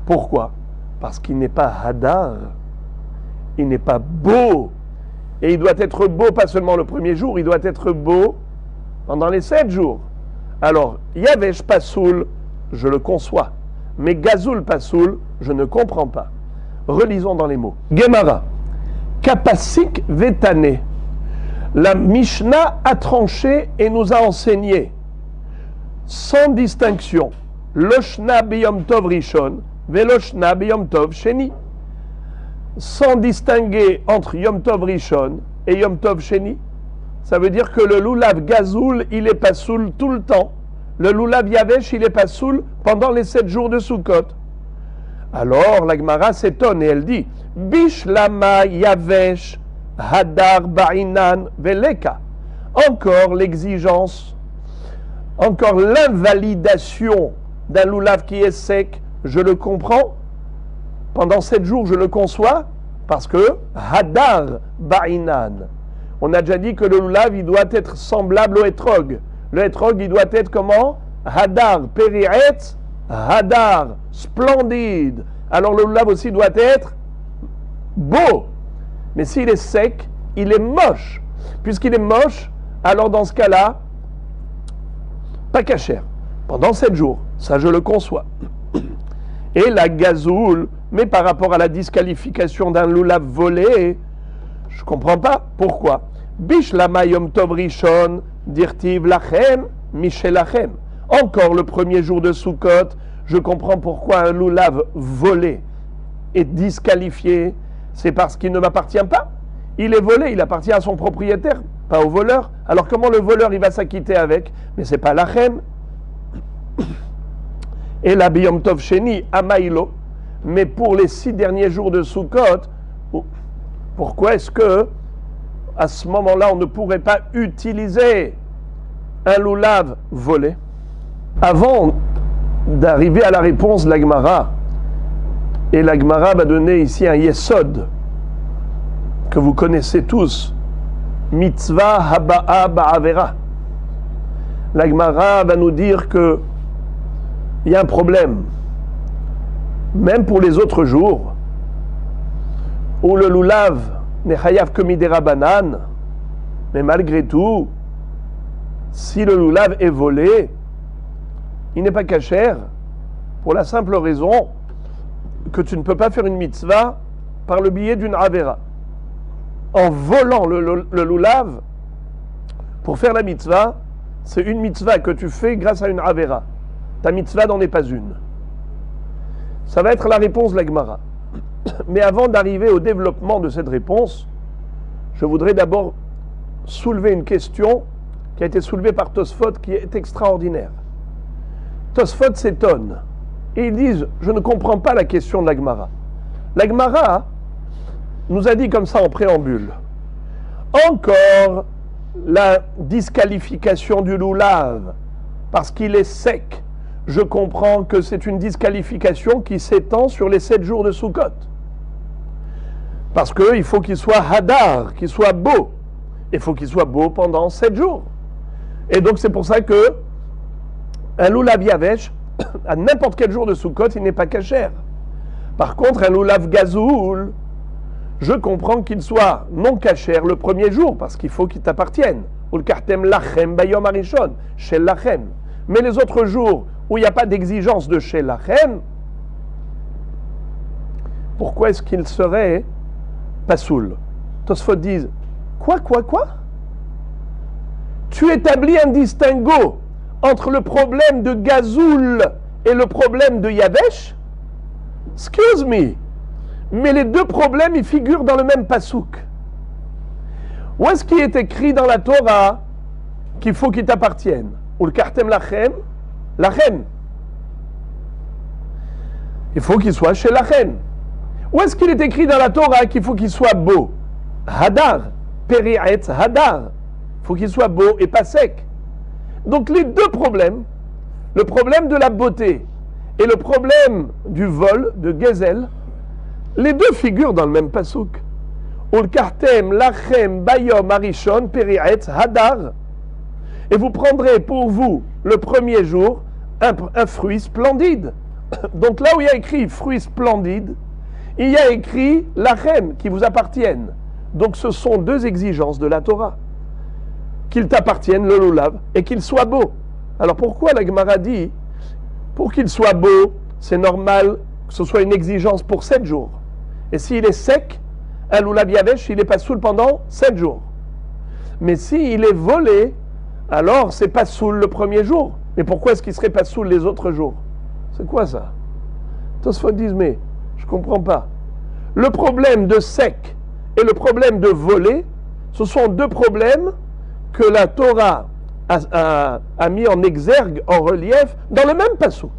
Pourquoi? Parce qu'il n'est pas hadar, il n'est pas beau, Et il doit être beau, pas seulement le premier jour, il doit être beau pendant les 7 jours. Alors, Yavesh Pasoul, je le conçois. Mais Gazoul Pasoul, je ne comprends pas. Relisons dans les mots. Gemara. Kapasik Vetane. La Mishnah a tranché et nous a enseigné, sans distinction, Loshna Biyom Tov Rishon, Veloshna Biyom Tov Sheni. Sans distinguer entre Yom Tov Rishon et Yom Tov Sheni. Ça veut dire que le Lulav Gazoul, il est pas soul tout le temps. Le Lulav Yavesh, il est pas soul pendant les 7 jours de Sukkot. Alors, la Gemara s'étonne et elle dit, Bishlama Yavesh Hadar Ba'inan Veleka. Encore l'exigence, encore l'invalidation d'un Lulav qui est sec, je le comprends. Pendant 7 jours, je le conçois, parce que Hadar Ba'inan. On a déjà dit que le Lulav, il doit être semblable au Etrog. Le Etrog, il doit être comment? Hadar Peri'etz, Hadar, splendide. Alors le Lulav aussi doit être beau. Mais s'il est sec, il est moche. Puisqu'il est moche, alors dans ce cas-là, pas cachère. Pendant 7 jours, ça je le conçois. Et la gazoul, mais par rapport à la disqualification d'un Lulav volé, je ne comprends pas. Pourquoi? Bishlama Yom Tov Rishon, dirtiv lachem, michelachem. Encore le premier jour de Sukkot, je comprends pourquoi un Lulav volé est disqualifié. C'est parce qu'il ne m'appartient pas. Il est volé, il appartient à son propriétaire, pas au voleur. Alors comment le voleur il va s'acquitter avec? Mais c'est pas lachem. Et la Biyom Tov Sheni, Amaïlo. Mais pour les 6 derniers jours de Sukkot, pourquoi est-ce que à ce moment-là on ne pourrait pas utiliser un Lulav volé? Avant d'arriver à la réponse de la Gemara, et la Gemara va donner ici un Yesod que vous connaissez tous, Mitzvah Haba'a Ba'avera. La Gemara va nous dire que il y a un problème, même pour les autres jours, où le Lulav n'est chayav que midera banan, mais malgré tout, si le Lulav est volé, il n'est pas cachère, pour la simple raison que tu ne peux pas faire une mitzvah par le biais d'une avera. En volant le Lulav, pour faire la mitzvah, c'est une mitzvah que tu fais grâce à une avera. Ta mitzvah n'en est pas une. Ça va être la réponse de la Gemara. Mais avant d'arriver au développement de cette réponse, je voudrais d'abord soulever une question qui a été soulevée par Tosfot qui est extraordinaire. Tosfot s'étonne et ils disent, je ne comprends pas la question de la Gemara. La Gemara nous a dit comme ça en préambule, encore la disqualification du Lulav parce qu'il est sec. Je comprends que c'est une disqualification qui s'étend sur les 7 jours de Sukkot. Parce qu'il faut qu'il soit hadar, qu'il soit beau. Il faut qu'il soit beau pendant 7 jours. Et donc c'est pour ça que un Lulav Yavesh, à n'importe quel jour de Sukkot, il n'est pas cachère. Par contre, un Lulav Gazoul, je comprends qu'il soit non cachère le premier jour, parce qu'il faut qu'il t'appartienne. Ou le kartem lachem bayom arishon, chez lachem. Mais les autres jours où il n'y a pas d'exigence de chez lachem, pourquoi est-ce qu'il serait pasoul? Tosfot disent, quoi? Tu établis un distinguo entre le problème de Gazoul et le problème de Yavesh? Excuse me, mais les deux problèmes, ils figurent dans le même pasouk. Où est-ce qu'il est écrit dans la Torah qu'il faut qu'il t'appartienne? Ou le kartem lachem? Lachem. Il faut qu'il soit chez lachem. Où est-ce qu'il est écrit dans la Torah qu'il faut qu'il soit beau? Hadar. Peri'etz hadar. Il faut qu'il soit beau et pas sec. Donc les deux problèmes, le problème de la beauté et le problème du vol, de Gezel, les deux figurent dans le même pasouk. Ul kartem lachem bayom arishon peri'etz hadar. Et vous prendrez pour vous le premier jour un fruit splendide. Donc là où il y a écrit fruit splendide, il y a écrit lachem qui vous appartiennent. Donc ce sont deux exigences de la Torah. Qu'il t'appartienne, le lulav, et qu'il soit beau. Alors pourquoi la Gemara dit, pour qu'il soit beau, c'est normal que ce soit une exigence pour 7 jours. Et s'il est sec, un lulav yavesh, il n'est pas soul pendant 7 jours. Mais s'il est volé, alors c'est pas soul le premier jour. Mais pourquoi est-ce qu'il serait pas soul les autres jours? C'est quoi ça? Tosfot disent, mais je comprends pas. Le problème de sec et le problème de volé, ce sont deux problèmes que la Torah a mis en exergue, en relief, dans le même pasouk.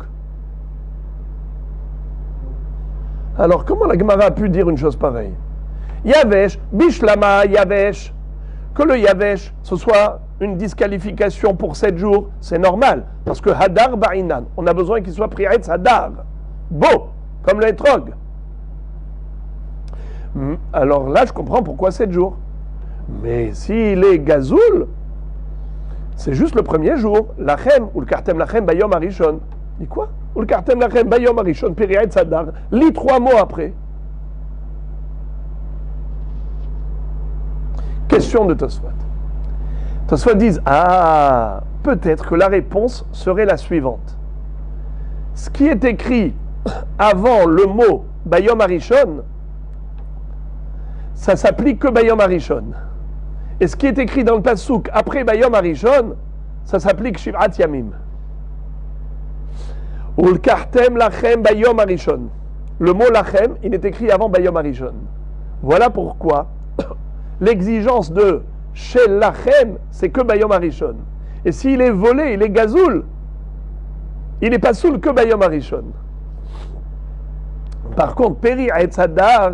Alors, comment la Gemara a pu dire une chose pareille? Yavesh, Bishlama, Yavesh. Que le Yavesh, ce soit une disqualification pour 7 jours, c'est normal. Parce que Hadar Ba'inan, on a besoin qu'il soit Pri'etz Hadar. Beau, comme le Etrog. Alors là, je comprends pourquoi 7 jours. Mais s'il est Gazoul, c'est juste le premier jour. Lachem, ou le Kartem Lachem, Bayom Arishon. Dit quoi? Ou le Kartem Lachem, Bayom Arishon, Pri'etz Hadar. Lis 3 mots après. Question de Tosfot. Tosfot disent, peut-être que la réponse serait la suivante. Ce qui est écrit avant le mot Bayom Arishon, ça s'applique que Bayom Arishon. Et ce qui est écrit dans le Passouk après Bayom Arishon, ça s'applique Shiv'at Yamim. Ou le Kartem Lachem Bayom Arishon. Le mot Lachem, il est écrit avant Bayom Arishon. Voilà pourquoi l'exigence de Shel Lachem, c'est que Bayom Arishon. Et s'il est volé, il est gazoul, il n'est pas soul que Bayom Arishon. Par contre, Peri Etzadar,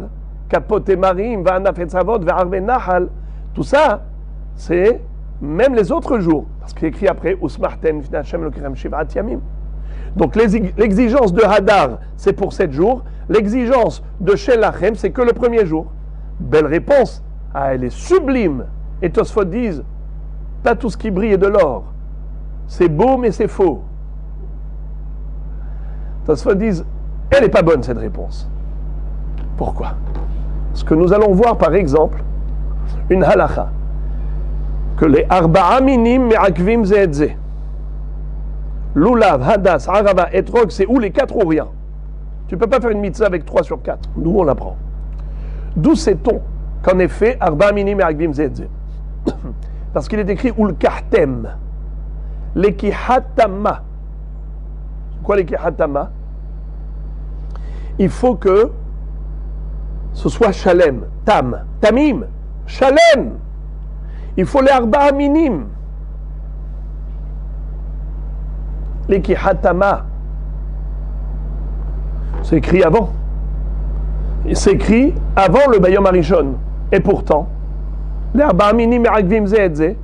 Kapote Marim, Va'anaf Etzavot, Va'arve Nahal, tout ça, c'est même les autres jours. Parce qu'il est écrit après, Usmarten, Finachem, le Kerem Shivat Yamim. Donc l'exigence de Hadar, c'est pour 7 jours. L'exigence de Shel Lachem, c'est que le premier jour. Belle réponse. Elle est sublime. Et Tosfot disent, pas tout ce qui brille est de l'or. C'est beau, mais c'est faux. Tosfot disent, elle n'est pas bonne cette réponse. Pourquoi? Parce que nous allons voir par exemple une halacha que les arba'a minim me'akvim ze'edze. Lulav, hadas, arava, etrog, c'est ou les 4 ou rien. Tu ne peux pas faire une mitzvah avec 3 sur 4. D'où on l'apprend? D'où sait-on qu'en effet, arba'a minim me'akvim ze'edze? Parce qu'il est écrit ul kartem, lekihatama. Quoi lekihatama? Il faut que ce soit shalem, tam, tamim, shalem. Il faut les arba'a minim. Lekihatama. C'est écrit avant. C'est écrit avant le Bayom Arishon. Et pourtant, les arba'a minim me'akvim ze'edze,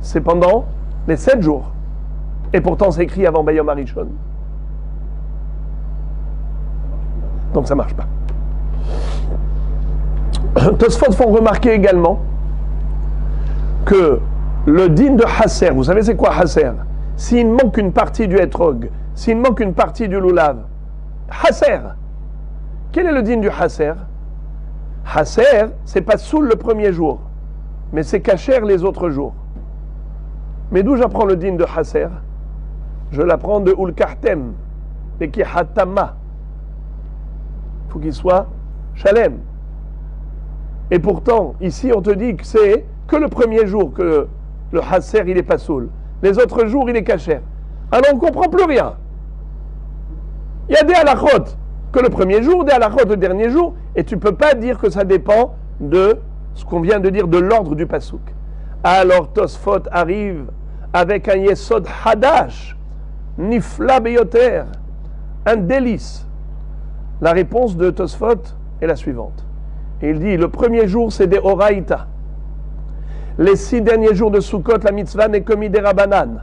c'est pendant les 7 jours. Et pourtant, c'est écrit avant Bayom Arishon. Donc ça ne marche pas. Tosfot font remarquer également que le din de Hasser, vous savez c'est quoi Hasser? S'il manque une partie du Etrog, s'il manque une partie du Lulav, Hasser. Quel est le din du Hasser? Hasser, c'est pas soul le premier jour, mais c'est kasher les autres jours. Mais d'où j'apprends le din de Hasser? Je l'apprends de Ul Kartem, de Kihatama. Il faut qu'il soit shalem. Et pourtant, ici, on te dit que c'est que le premier jour que le hasser, il est pas soul. Les autres jours, il est kasher. Alors, on ne comprend plus rien. Il y a des halachot que le premier jour, des halachot le dernier jour, et tu ne peux pas dire que ça dépend de ce qu'on vient de dire, de l'ordre du pasouk. Alors, Tosfot arrive avec un yesod hadash, nifla beyoter, un délice. La réponse de Tosfot est la suivante. Il dit, le premier jour, c'est des Horaïta. Les 6 derniers jours de Sukkot, la mitzvah n'est que midé Rabanan.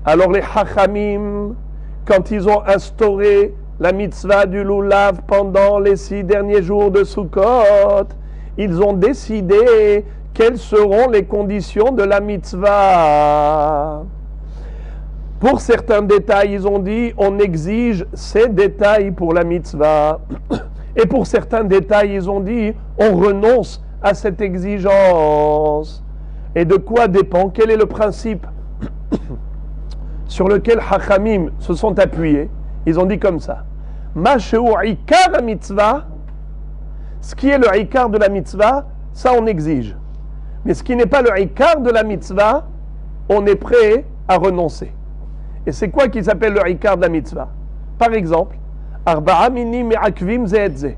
Alors les Hachamim, quand ils ont instauré la mitzvah du Lulav pendant les 6 derniers jours de Sukkot, ils ont décidé quelles seront les conditions de la mitzvah. Pour certains détails, ils ont dit, on exige ces détails pour la mitzvah. Et pour certains détails, ils ont dit, on renonce à cette exigence. Et de quoi dépend? Quel est le principe sur lequel Hachamim se sont appuyés? Ils ont dit comme ça. Ma sheu ikar mitzvah, ce qui est le ikar de la mitzvah, ça on exige. Mais ce qui n'est pas le ikar de la mitzvah, on est prêt à renoncer. Et c'est quoi qui s'appelle le ikar de la mitzvah? Par exemple, arba'a minim me'akvim ze et ze.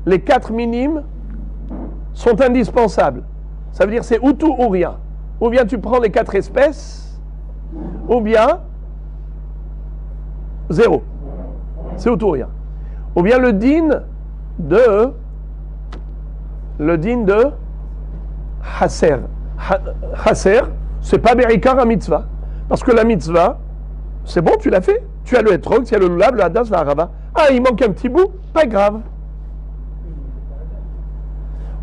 Les 4 minimes sont indispensables. Ça veut dire c'est ou tout ou rien. Ou bien tu prends les 4 espèces, ou bien 0. C'est ou tout ou rien. Ou bien le din de Hasser. Hasser, c'est pas Berikar à mitzvah. Parce que la mitzvah, c'est bon, tu l'as fait. Tu as le etrog, tu as le lulav, le hadas, le harava. Ah, il manque un petit bout, pas grave.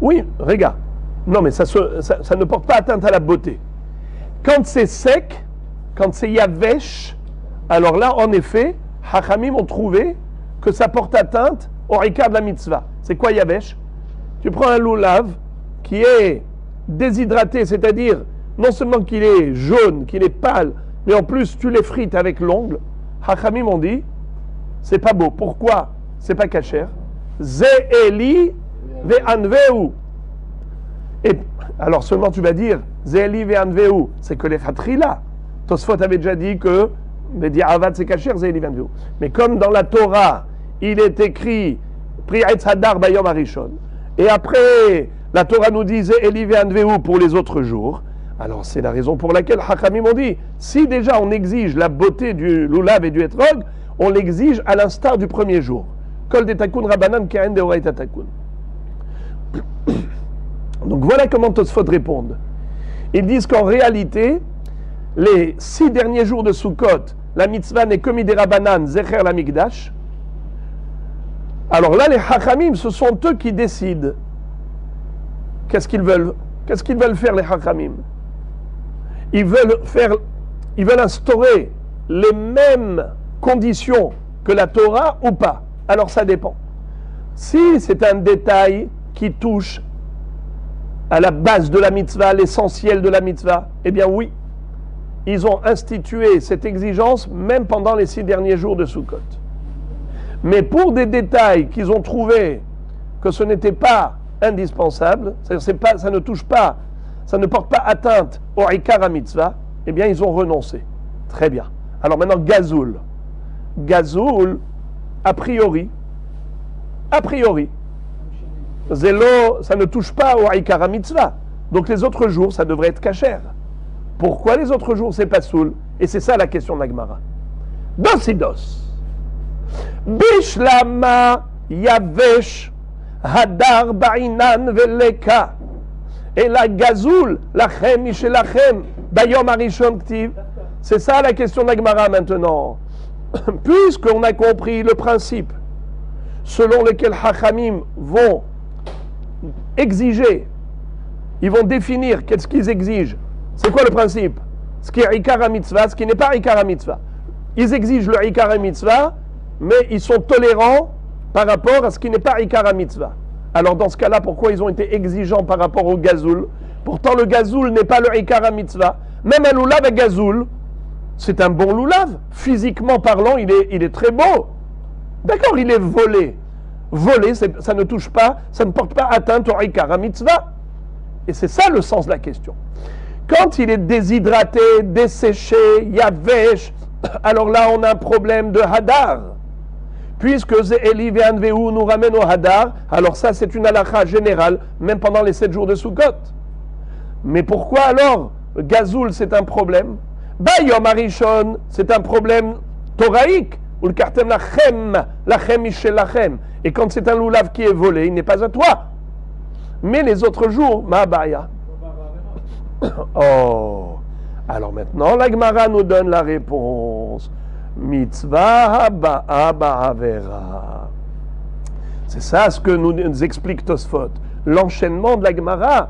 Oui, regarde. Non, mais ça ne porte pas atteinte à la beauté. Quand c'est sec, quand c'est yavesh, alors là, en effet, Hachamim ont trouvé que ça porte atteinte au rikar de la mitzvah. C'est quoi yavesh? Tu prends un lulav qui est déshydraté, c'est-à-dire non seulement qu'il est jaune, qu'il est pâle, mais en plus tu les frites avec l'ongle. Hachamim ont dit, c'est pas beau. Pourquoi? C'est pas kasher. Ze eli ve'anveu. Et alors seulement tu vas dire, Ze eli ve'anveu, c'est que les khatrila. Tosfot avait déjà dit que Bedi'avad c'est kasher, Ze eli ve'anveu. Mais comme dans la Torah, il est écrit Pri'etz hadar bayom harishon. Et après, la Torah nous disait Eli ve'anveu pour les autres jours. Alors c'est la raison pour laquelle Hachamim ont dit, si déjà on exige la beauté du lulav et du etrog, on l'exige à l'instar du premier jour. Kol de takun rabanan keren de oraita takun. Donc voilà comment Tosfot répondent. Ils disent qu'en réalité, les 6 derniers jours de Sukkot, la mitzvah n'est que midera banan zecher la mikdash. Alors là, les Hachamim, ce sont eux qui décident. Qu'est-ce qu'ils veulent? Qu'est-ce qu'ils veulent faire, les Hachamim? Ils veulent instaurer les mêmes conditions que la Torah ou pas. Alors ça dépend. Si c'est un détail qui touche à la base de la mitzvah, l'essentiel de la mitzvah, eh bien oui, ils ont institué cette exigence même pendant les 6 derniers jours de Sukkot. Mais pour des détails qu'ils ont trouvé que ce n'était pas indispensable, ça ne touche pas, ça ne porte pas atteinte au Ikar mitzvah, eh bien ils ont renoncé. Très bien. Alors maintenant, Gazoul. Gazoul, a priori, Zélo, ça ne touche pas au Ikar mitzvah. Donc les autres jours, ça devrait être kasher. Pourquoi les autres jours, c'est pas soul? Et c'est ça la question de la Gemara. Dosidos. Bishlama yavesh hadar ba'inan veleka. Et la gazoul, lachem mishelachem, bayom arishon ktiv. C'est ça la question de la Gemara maintenant. Puisqu'on a compris le principe selon lequel Hachamim vont exiger, ils vont définir qu'est-ce qu'ils exigent. C'est quoi le principe? Ce qui est Ikar mitzvah, ce qui n'est pas Ikar mitzvah. Ils exigent le Ikar mitzvah, mais ils sont tolérants par rapport à ce qui n'est pas Ikar mitzvah. Alors dans ce cas-là, pourquoi ils ont été exigeants par rapport au gazoul? Pourtant le gazoul n'est pas le Ikar mitzvah. Même un lulav à gazoul, c'est un bon lulav. Physiquement parlant, il est très beau. D'accord, il est volé. Volé, ça ne touche pas, ça ne porte pas atteinte au Ikar mitzvah. Et c'est ça le sens de la question. Quand il est déshydraté, desséché, yavesh, alors là on a un problème de hadar. Puisque Zé'eli ve'anveu nous ramène au hadar, alors ça c'est une halakha générale, même pendant les 7 jours de Sukkot. Mais pourquoi alors Gazoul c'est un problème? Bayom Arishon c'est un problème toraïque. Ou le kartem lachem ishel lachem. Et quand c'est un loulav qui est volé, il n'est pas à toi. Mais les autres jours, ma'abaya. Oh, alors maintenant la Gemara nous donne la réponse. Mitzvah ba'a ba'avera. C'est ça ce que nous explique Tosfot. L'enchaînement de la Gemara.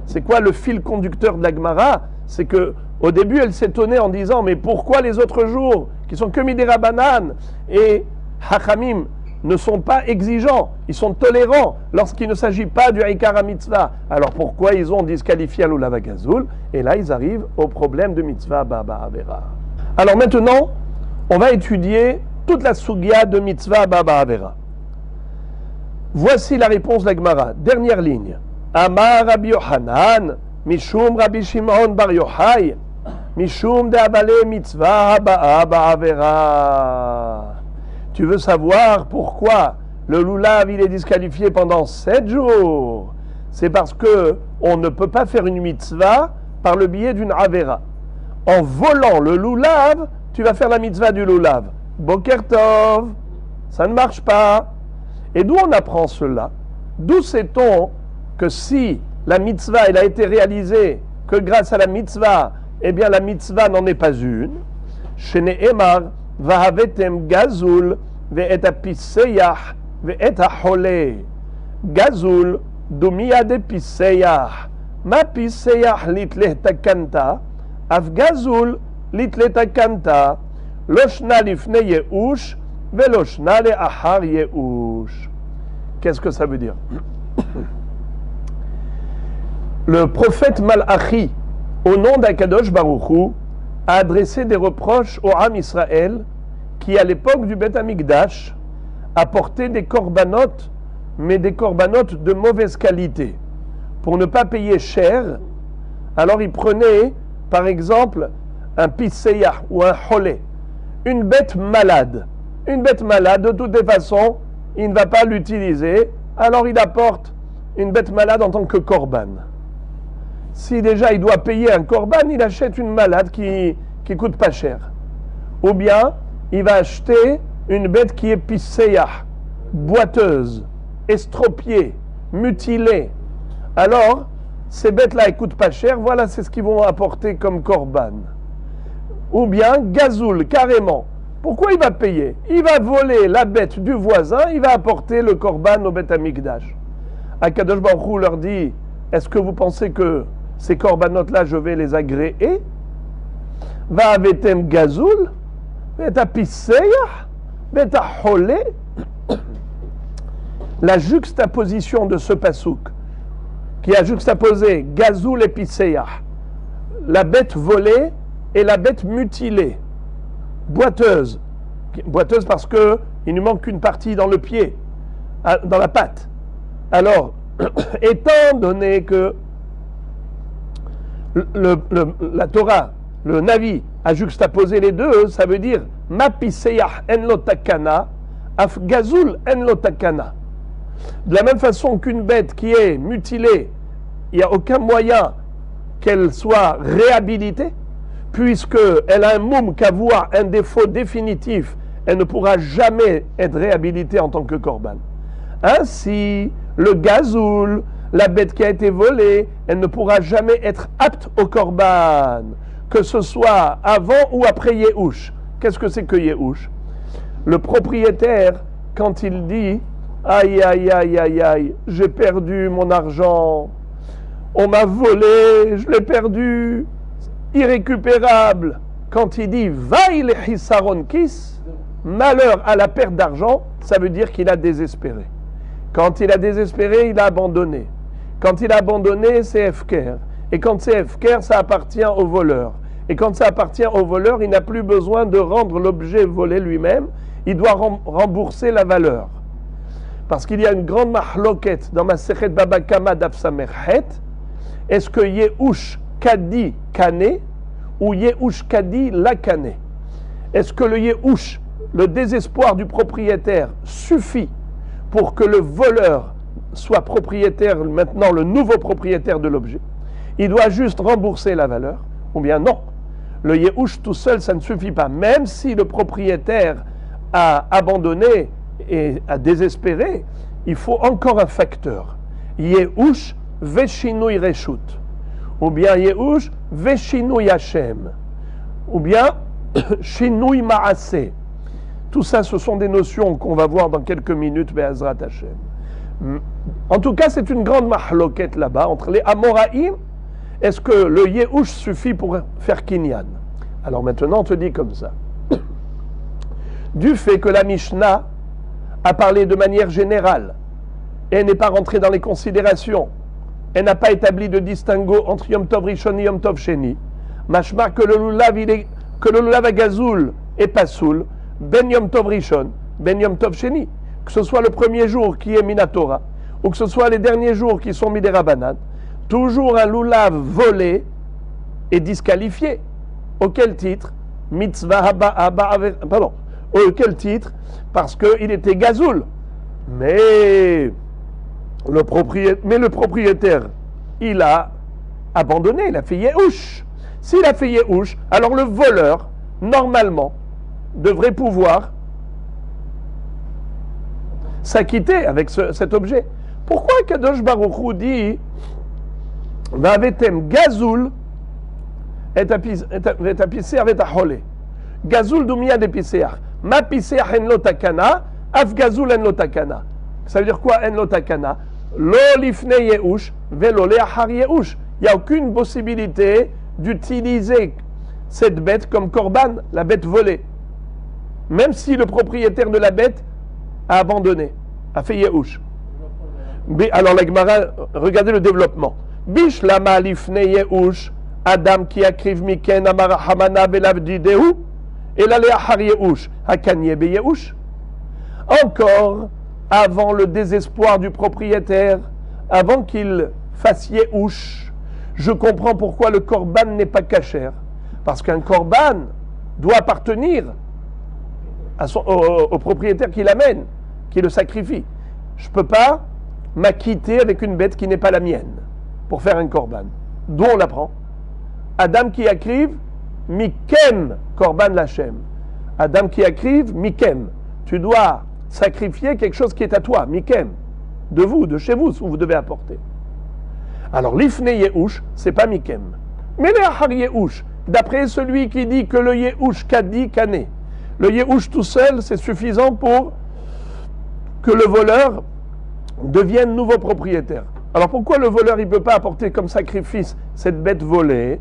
C'est quoi le fil conducteur de la Gemara? C'est que au début elle s'étonnait en disant mais pourquoi les autres jours qui sont que midera banan et Hachamim ne sont pas exigeants, ils sont tolérants lorsqu'il ne s'agit pas du Ikara Mitzvah. Alors pourquoi ils ont disqualifié Lulav Gazoul? Et là, ils arrivent au problème de Mitzvah Baba Avera. Alors maintenant, on va étudier toute la Sugya de Mitzvah Baba Avera. Voici la réponse de la Gemara. Dernière ligne. Amar Rabbi Yohanan, Mishum Rabbi Shimon Bar Yochai, Mishum de Abale Mitzvah Baba Avera. Tu veux savoir pourquoi le Lulav il est disqualifié pendant 7 jours? C'est parce que on ne peut pas faire une mitzvah par le biais d'une Avera. En volant le Lulav, tu vas faire la mitzvah du Lulav. Boker Tov, ça ne marche pas. Et d'où on apprend cela? D'où sait-on que si la mitzvah elle a été réalisée, que grâce à la mitzvah, eh bien la mitzvah n'en est pas une? Shene Emar, Vahavetem Gazul, Ve'et Apiseyach, Ve'et Ahole. Gazul, Dumia de Piseyach. Ma Piseyach litleh takanta, Af Gazul litleh takanta, Loshna lifne Yehush, Veloshna le Ahar Yehush. Qu'est-ce que ça veut dire? Le prophète Malachi, au nom d'Akadosh Baruch Hu, a adressé des reproches au Ham Israël qui, à l'époque du Beth Amikdash, apportait des corbanotes, mais des corbanotes de mauvaise qualité. Pour ne pas payer cher, alors il prenait, par exemple, un piseyah ou un cholé, une bête malade. Une bête malade, de toutes les façons, il ne va pas l'utiliser, alors il apporte une bête malade en tant que korban. Si déjà il doit payer un korban, il achète une malade qui coûte pas cher. Ou bien, il va acheter une bête qui est piseyah, boiteuse, estropiée, mutilée. Alors, ces bêtes-là, elles coûtent pas cher, voilà, c'est ce qu'ils vont apporter comme korban. Ou bien, gazoul, carrément. Pourquoi il va payer? Il va voler la bête du voisin, il va apporter le korban au Beth Amikdash. Akadosh Baruch Hu leur dit, est-ce que vous pensez que ces corbanotes-là, je vais les agréer? Va avetem gazoul, veta piseyah, veta cholé. La juxtaposition de ce pasouk, qui a juxtaposé gazoul et piseyah, la bête volée et la bête mutilée, boiteuse parce que il nous manque une partie dans le pied, dans la patte. Alors, étant donné que la Torah, le Navi, a juxtaposé les deux, ça veut dire ma piseyah en lo takana, af gazul en lo takana. De la même façon qu'une bête qui est mutilée, il n'y a aucun moyen qu'elle soit réhabilitée, puisqu'elle a un moum kavua, un défaut définitif, elle ne pourra jamais être réhabilitée en tant que korban. Ainsi, le gazoul, la bête qui a été volée, elle ne pourra jamais être apte au korban, que ce soit avant ou après Yehush. Qu'est-ce que c'est que Yehush? Le propriétaire, quand il dit « Aïe, aïe, aïe, aïe, aïe, j'ai perdu mon argent, on m'a volé, je l'ai perdu, irrécupérable », quand il dit « Vaï le hisaron kis », malheur à la perte d'argent, ça veut dire qu'il a désespéré. Quand il a désespéré, il a abandonné. Quand il a abandonné, c'est Efker. Et quand c'est Efker, ça appartient au voleur. Et quand ça appartient au voleur, il n'a plus besoin de rendre l'objet volé lui-même, il doit rembourser la valeur. Parce qu'il y a une grande mahloket dans Masechet Baba Kama Daf Samerhet. Est-ce que Yehush Kadi Kane ou Yehush Kadi la Kane? Est-ce que le Yehush, le désespoir du propriétaire, suffit pour que le voleur soit propriétaire, maintenant le nouveau propriétaire de l'objet? Il doit juste rembourser la valeur, ou bien non. Le Yehush tout seul, ça ne suffit pas. Même si le propriétaire a abandonné et a désespéré, il faut encore un facteur. Yehush veshinui reshut, ou bien Yehush veshinui Hashem, ou bien shinui maaseh. Tout ça, ce sont des notions qu'on va voir dans quelques minutes, Be'ezrat Hashem. En tout cas, c'est une grande mahloket là-bas, entre les Amoraïm. Est-ce que le Yehush suffit pour faire Kinyan? Alors maintenant, on te dit comme ça. Du fait que la Mishnah a parlé de manière générale. Elle n'est pas rentrée dans les considérations. Elle n'a pas établi de distinguo entre Yom Tov Rishon et Yom Tov Sheni. Mashma que le lulav à gazoul est pasoul, ben Yom Tov Rishon, ben Yom Tov Sheni. Que ce soit le premier jour qui est Minatora, ou que ce soit les derniers jours qui sont Miderabanan, toujours un lulav volé est disqualifié. Auquel titre? Mitzvah pardon. Auquel titre? Parce qu'il était gazoul. Mais le propriétaire, il a abandonné, il a fait Yehush. S'il a fait Yehush, alors le voleur, normalement, devrait pouvoir s'acquitter avec cet objet. Pourquoi Kadosh Baruch Hu dit Vavetem gazoul et apisseach et ahole. Gazoul dumia de pisseach. Ma pisseach en lo takana, af gazoul en lo takana. Ça veut dire quoi en lo takana? Lo lifne yehush, velo leachar yehush. Il n'y a aucune possibilité d'utiliser cette bête comme korban, la bête volée. Même si le propriétaire de la bête a abandonné, a fait yehush. Alors la Gemara, regardez le développement. Bish lama lifne yehush, Adam qui akriv miken amara hamana velav didehu, et la leachar yehush, hakanye be yehush. Encore, avant le désespoir du propriétaire, avant qu'il fasse yehush, je comprends pourquoi le korban n'est pas kasher. Parce qu'un korban doit appartenir au propriétaire qui l'amène, qui le sacrifie. Je ne peux pas m'acquitter avec une bête qui n'est pas la mienne pour faire un korban. D'où on l'apprend? Adam qui akriv, mikem korban lachem. Adam qui akriv, mikem. Tu dois sacrifier quelque chose qui est à toi, mikem. De vous, de chez vous, vous devez apporter. Alors, l'ifne yehush, c'est pas mikem. Mais le ahar yehush, d'après celui qui dit que le yehush kadi kané, le yehush tout seul, c'est suffisant pour que le voleur devienne nouveau propriétaire. Alors pourquoi le voleur il ne peut pas apporter comme sacrifice cette bête volée?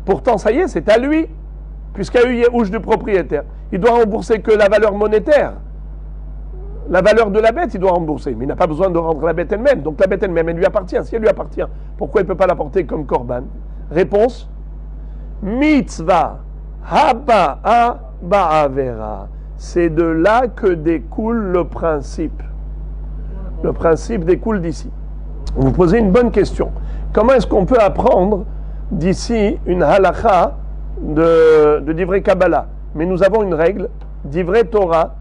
Pourtant ça y est, c'est à lui, puisqu'il y a eu yehush du propriétaire. Il doit rembourser que la valeur monétaire. La valeur de la bête, il doit rembourser. Mais il n'a pas besoin de rendre la bête elle-même. Donc la bête elle-même, elle lui appartient. Si elle lui appartient, pourquoi il ne peut pas l'apporter comme korban? Réponse: mitzvah haba'a ba'avera. C'est de là que découle le principe. Le principe découle d'ici. Vous posez une bonne question. Comment est-ce qu'on peut apprendre d'ici une halakha de Divrei Kabbalah? Mais nous avons une règle, Divrei Torah,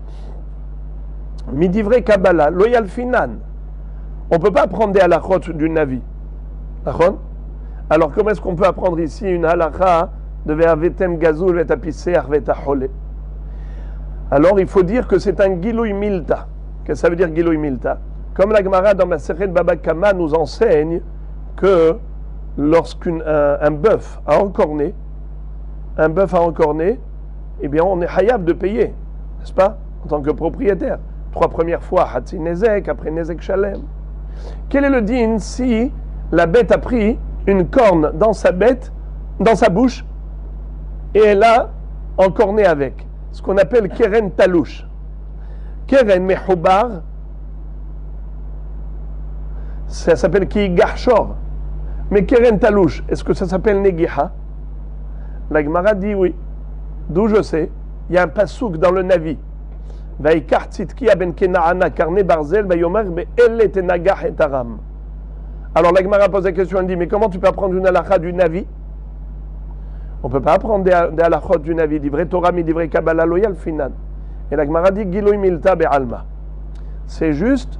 mi Divrei Kabbalah, loyal finan. On ne peut pas apprendre des halakhot du Navi. Alors comment est-ce qu'on peut apprendre ici une halakha de Ve'avetem gazoul ve'tapisseach ve'tahole? Alors il faut dire que c'est un Gilouy Milta. Qu'est-ce que ça veut dire Gilouy Milta? Comme la Gemara dans Masechet Baba Kama nous enseigne que lorsqu'un bœuf a encorné, eh bien on est hayab de payer, n'est-ce pas? En tant que propriétaire. 3 premières fois Hatzi Nezek, après Nezek Shalem. Quel est le din si la bête a pris une corne dans sa bouche, et elle a encorné avec? Ce qu'on appelle Keren Talouche. Keren Mehoubar, ça s'appelle Ki Garchor. Mais Keren Talouche, est-ce que ça s'appelle Negiha? La Gemara dit oui. D'où je sais, il y a un pasouk dans le Navi. Vaikar tzitkia ben Kenaana karne barzel vayomer be'elle tenagah et aram. Alors la Gemara pose la question, elle dit, mais comment tu peux apprendre une halakha du Navi? On ne peut pas apprendre des halakhot du Navi, Divrei Torah, mi Divrei Kabbalah, loyal finan. Et la Gemara dit Gilouy Milta be'alma. C'est juste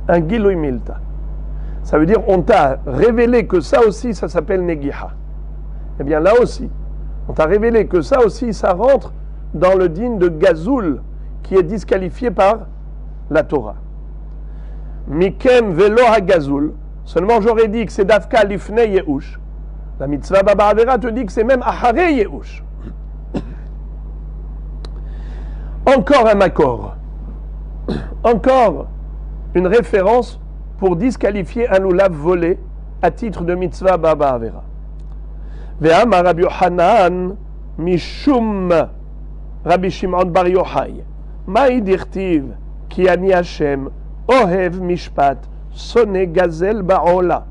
un Gilouy Milta. Ça veut dire on t'a révélé que ça aussi, ça s'appelle Negiha. Eh bien là aussi, on t'a révélé que ça aussi, ça rentre dans le din de Gazoul, qui est disqualifié par la Torah. Mikem velo ha-Gazoul. Seulement j'aurais dit que c'est Dafka lifne yehush. La mitzvah Baba Avera te dit que c'est même Ahare Yehush. Encore un makor. Encore une référence pour disqualifier un lulav volé à titre de mitzvah Baba Avera. Ve'amar Rabbi Yochanan mishum Rabbi Shimon bar Yochai. Maï dirtiv, ki ani Hashem, ohev mishpat, sonne gazel ba'ola.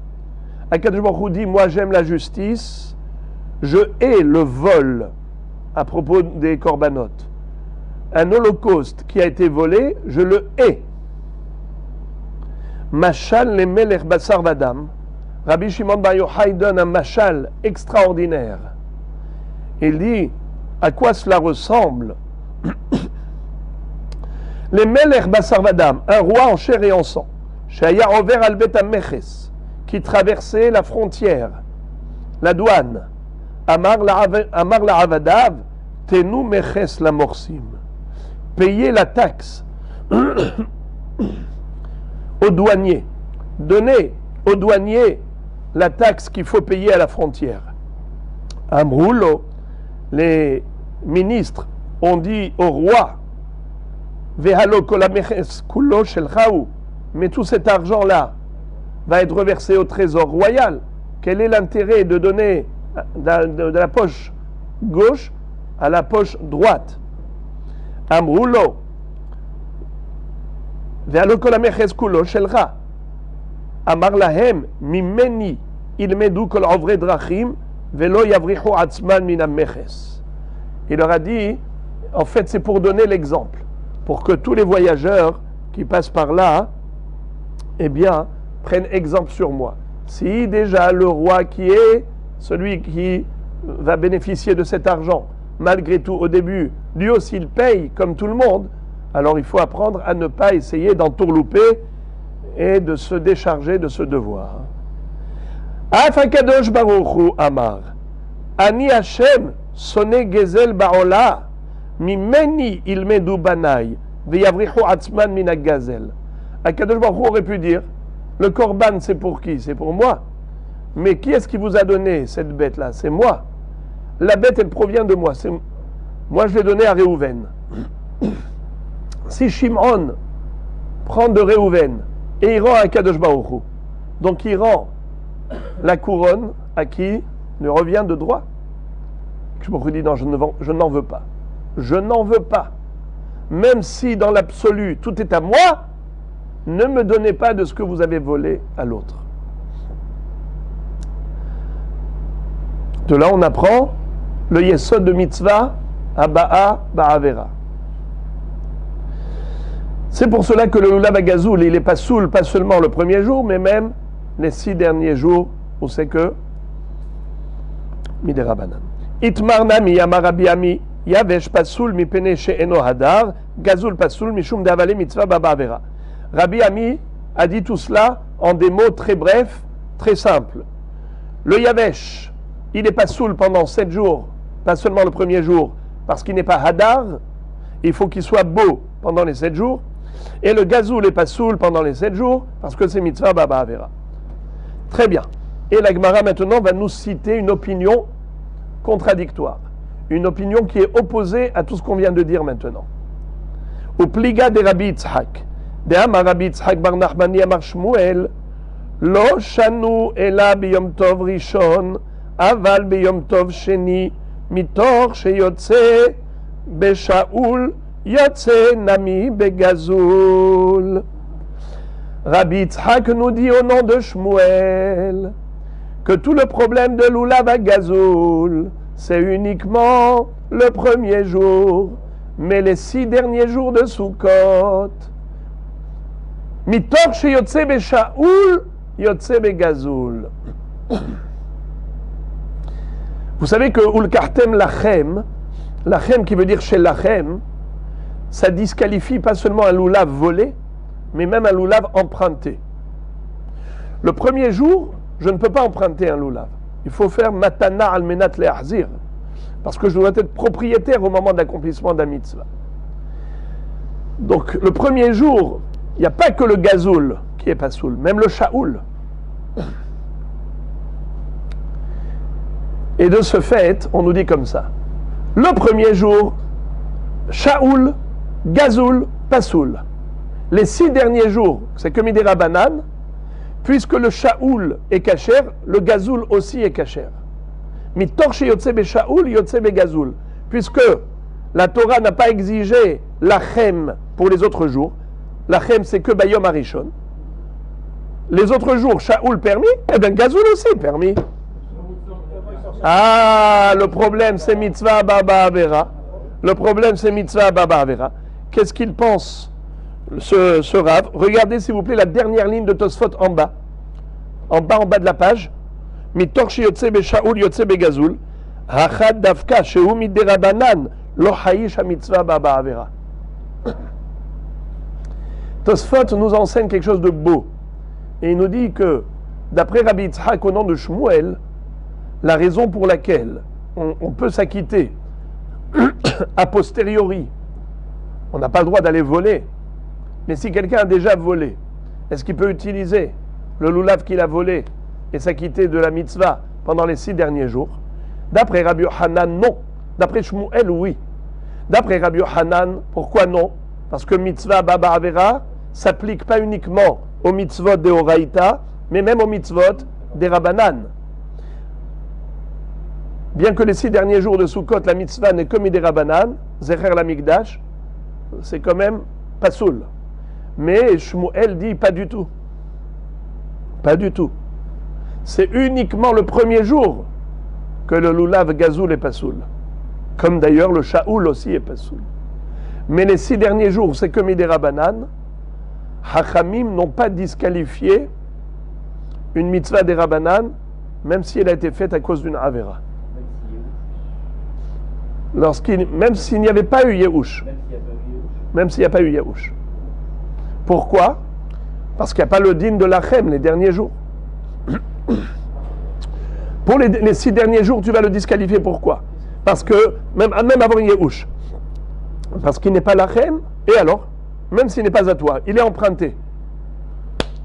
Akadosh Baruch Hu dit, moi j'aime la justice, je hais le vol à propos des korbanot. Un holocauste qui a été volé, je le hais. Machal le melech basar vadam. Rabbi Shimon Bar Yochai donne un machal extraordinaire. Il dit à quoi cela ressemble. Les melech basar vadam, un roi en chair et en sang, Shaya over al bet ha-meches, qui traversait la frontière, la douane. Amar la avadav, tenu meches la morsim. Payer la taxe aux douaniers. Donner aux douaniers la taxe qu'il faut payer à la frontière. Amroulo, les ministres ont dit au roi, Vehalo kolameches kulo shelchaou, mais tout cet argent-là va être reversé au trésor royal. Quel est l'intérêt de donner de la poche gauche à la poche droite? Amroulo, Vehalo kolameches kulo shelcha. Amar lahem mimeni ilmedu kol ovre drachim velo yavrichu atzman min ha-meches. Il leur a dit, en fait, c'est pour donner l'exemple, pour que tous les voyageurs qui passent par là, eh bien, prennent exemple sur moi. Si déjà le roi qui est celui qui va bénéficier de cet argent, malgré tout au début, lui aussi il paye comme tout le monde, alors il faut apprendre à ne pas essayer d'entourlouper et de se décharger de ce devoir. Afakadosh Baruchu Amar, Ani Hashem sonne gezel ba'ola, mimeni ilmedu banai, veyavrichu atzman min ha-gazel. Akadosh Baruch Hu aurait pu dire, le korban c'est pour qui? C'est pour moi. Mais qui est-ce qui vous a donné cette bête-là? C'est moi. La bête, elle provient de moi. Moi, je l'ai donnée à Réhouven. Si Shimon prend de Réhouven et il rend à Akadosh Baruch Hu, donc il rend la couronne à qui ne revient de droit. Je me dis non, je n'en veux pas. Je n'en veux pas. Même si dans l'absolu tout est à moi, ne me donnez pas de ce que vous avez volé à l'autre. De là, on apprend le yesod de mitzvah Aba'a Ba'avera. C'est pour cela que le lulav hagazoul, il n'est pas soul, pas seulement le premier jour, mais même les 6 derniers jours où c'est que Midera Banan. Itmar nami amar Rabbi Ami yavesh pasoul mi pene she'eno hadar gazoul pasoul mishum davale mitzvah ba'avera. Rabbi Ami a dit tout cela en des mots très brefs, très simples. Le yavesh, il n'est pas soul pendant 7 jours, pas seulement le premier jour, parce qu'il n'est pas hadar, il faut qu'il soit beau pendant les 7 jours. Et le gazoul n'est pas soul pendant les 7 jours, parce que c'est mitzvah ba'avera. Très bien. Et la Gemara maintenant va nous citer une opinion contradictoire. Une opinion qui est opposée à tout ce qu'on vient de dire maintenant. Au pliga de Rabbi Yitzhak. De Amar Rabbi Yitzhak bar Nachmani Amar Shmuel. Lo shanu ela biyom tov rishon, aval biyom tov sheni, mitor sheyotze beshaul, yotze nami begazul. Rabbi Yitzhak nous dit au nom de Shmuel que tout le problème de l'Ulav HaGazoul, c'est uniquement le premier jour, mais les 6 derniers jours de Sukkot. Mitor sheyotze beshaul, yotze begazul. Vous savez que ulkartem lachem, lachem qui veut dire chez lachem, ça disqualifie pas seulement un lulav volé, mais même un lulav emprunté. Le premier jour, je ne peux pas emprunter un lulav. Il faut faire matana almenat le'achzir, parce que je dois être propriétaire au moment d'accomplissement d'un mitzvah. Donc le premier jour, il n'y a pas que le gazoul qui est pas soul, même le shaoul. Et de ce fait, on nous dit comme ça. Le premier jour, shaoul, gazoul, pasoul. Les 6 derniers jours, c'est que midera banan, puisque le shaoul est kasher, le gazoul aussi est kasher. Mitor sheyotze be shaoul, yotze be gazoul. Puisque la Torah n'a pas exigé la chem pour les autres jours. La chem, c'est que Bayom Arishon. Les autres jours, Shaoul permis, eh bien Gazoul aussi permis. Ah, le problème c'est mitzvah baba avera. Le problème c'est mitzvah baba avera. Qu'est-ce qu'il pense, ce Rav? Regardez s'il vous plaît la dernière ligne de Tosfot en bas. En bas de la page. Mitor sheyotze be Shaoul yotze be Gazoul. Hachad davka shehu miderabanan lo hayish mitzvah baba avera. Tosfot nous enseigne quelque chose de beau. Et il nous dit que, d'après Rabbi Yitzhak au nom de Shmuel, la raison pour laquelle on peut s'acquitter a posteriori, on n'a pas le droit d'aller voler, mais si quelqu'un a déjà volé, est-ce qu'il peut utiliser le loulav qu'il a volé et s'acquitter de la mitzvah pendant les 6 derniers jours? D'après Rabbi Yochanan, non. D'après Shmuel, oui. D'après Rabbi Yochanan, pourquoi non? Parce que mitzvah baba avera s'applique pas uniquement aux mitzvot de Horaïta, mais même aux mitzvot des Rabbanan. Bien que les 6 derniers jours de Sukkot, la mitzvah n'est que des Rabbanan, Zecher la Mikdash, c'est quand même pasoul. Mais Shmuel dit pas du tout. Pas du tout. C'est uniquement le premier jour que le lulav gazoul est pasoul. Comme d'ailleurs le shaoul aussi est pasoul. Mais les 6 derniers jours, c'est que des Rabbanan. Hachamim n'ont pas disqualifié une mitzvah des Rabbanan, même si elle a été faite à cause d'une Avera. Même s'il n'y avait pas eu Yehush. Même s'il n'y a pas eu Yehush. Pourquoi? Parce qu'il n'y a pas le din de l'Achem les derniers jours. Pour les 6 derniers jours, tu vas le disqualifier. Pourquoi? Parce que, même avant Yehush, parce qu'il n'est pas l'Achem, et alors? Même s'il n'est pas à toi, il est emprunté.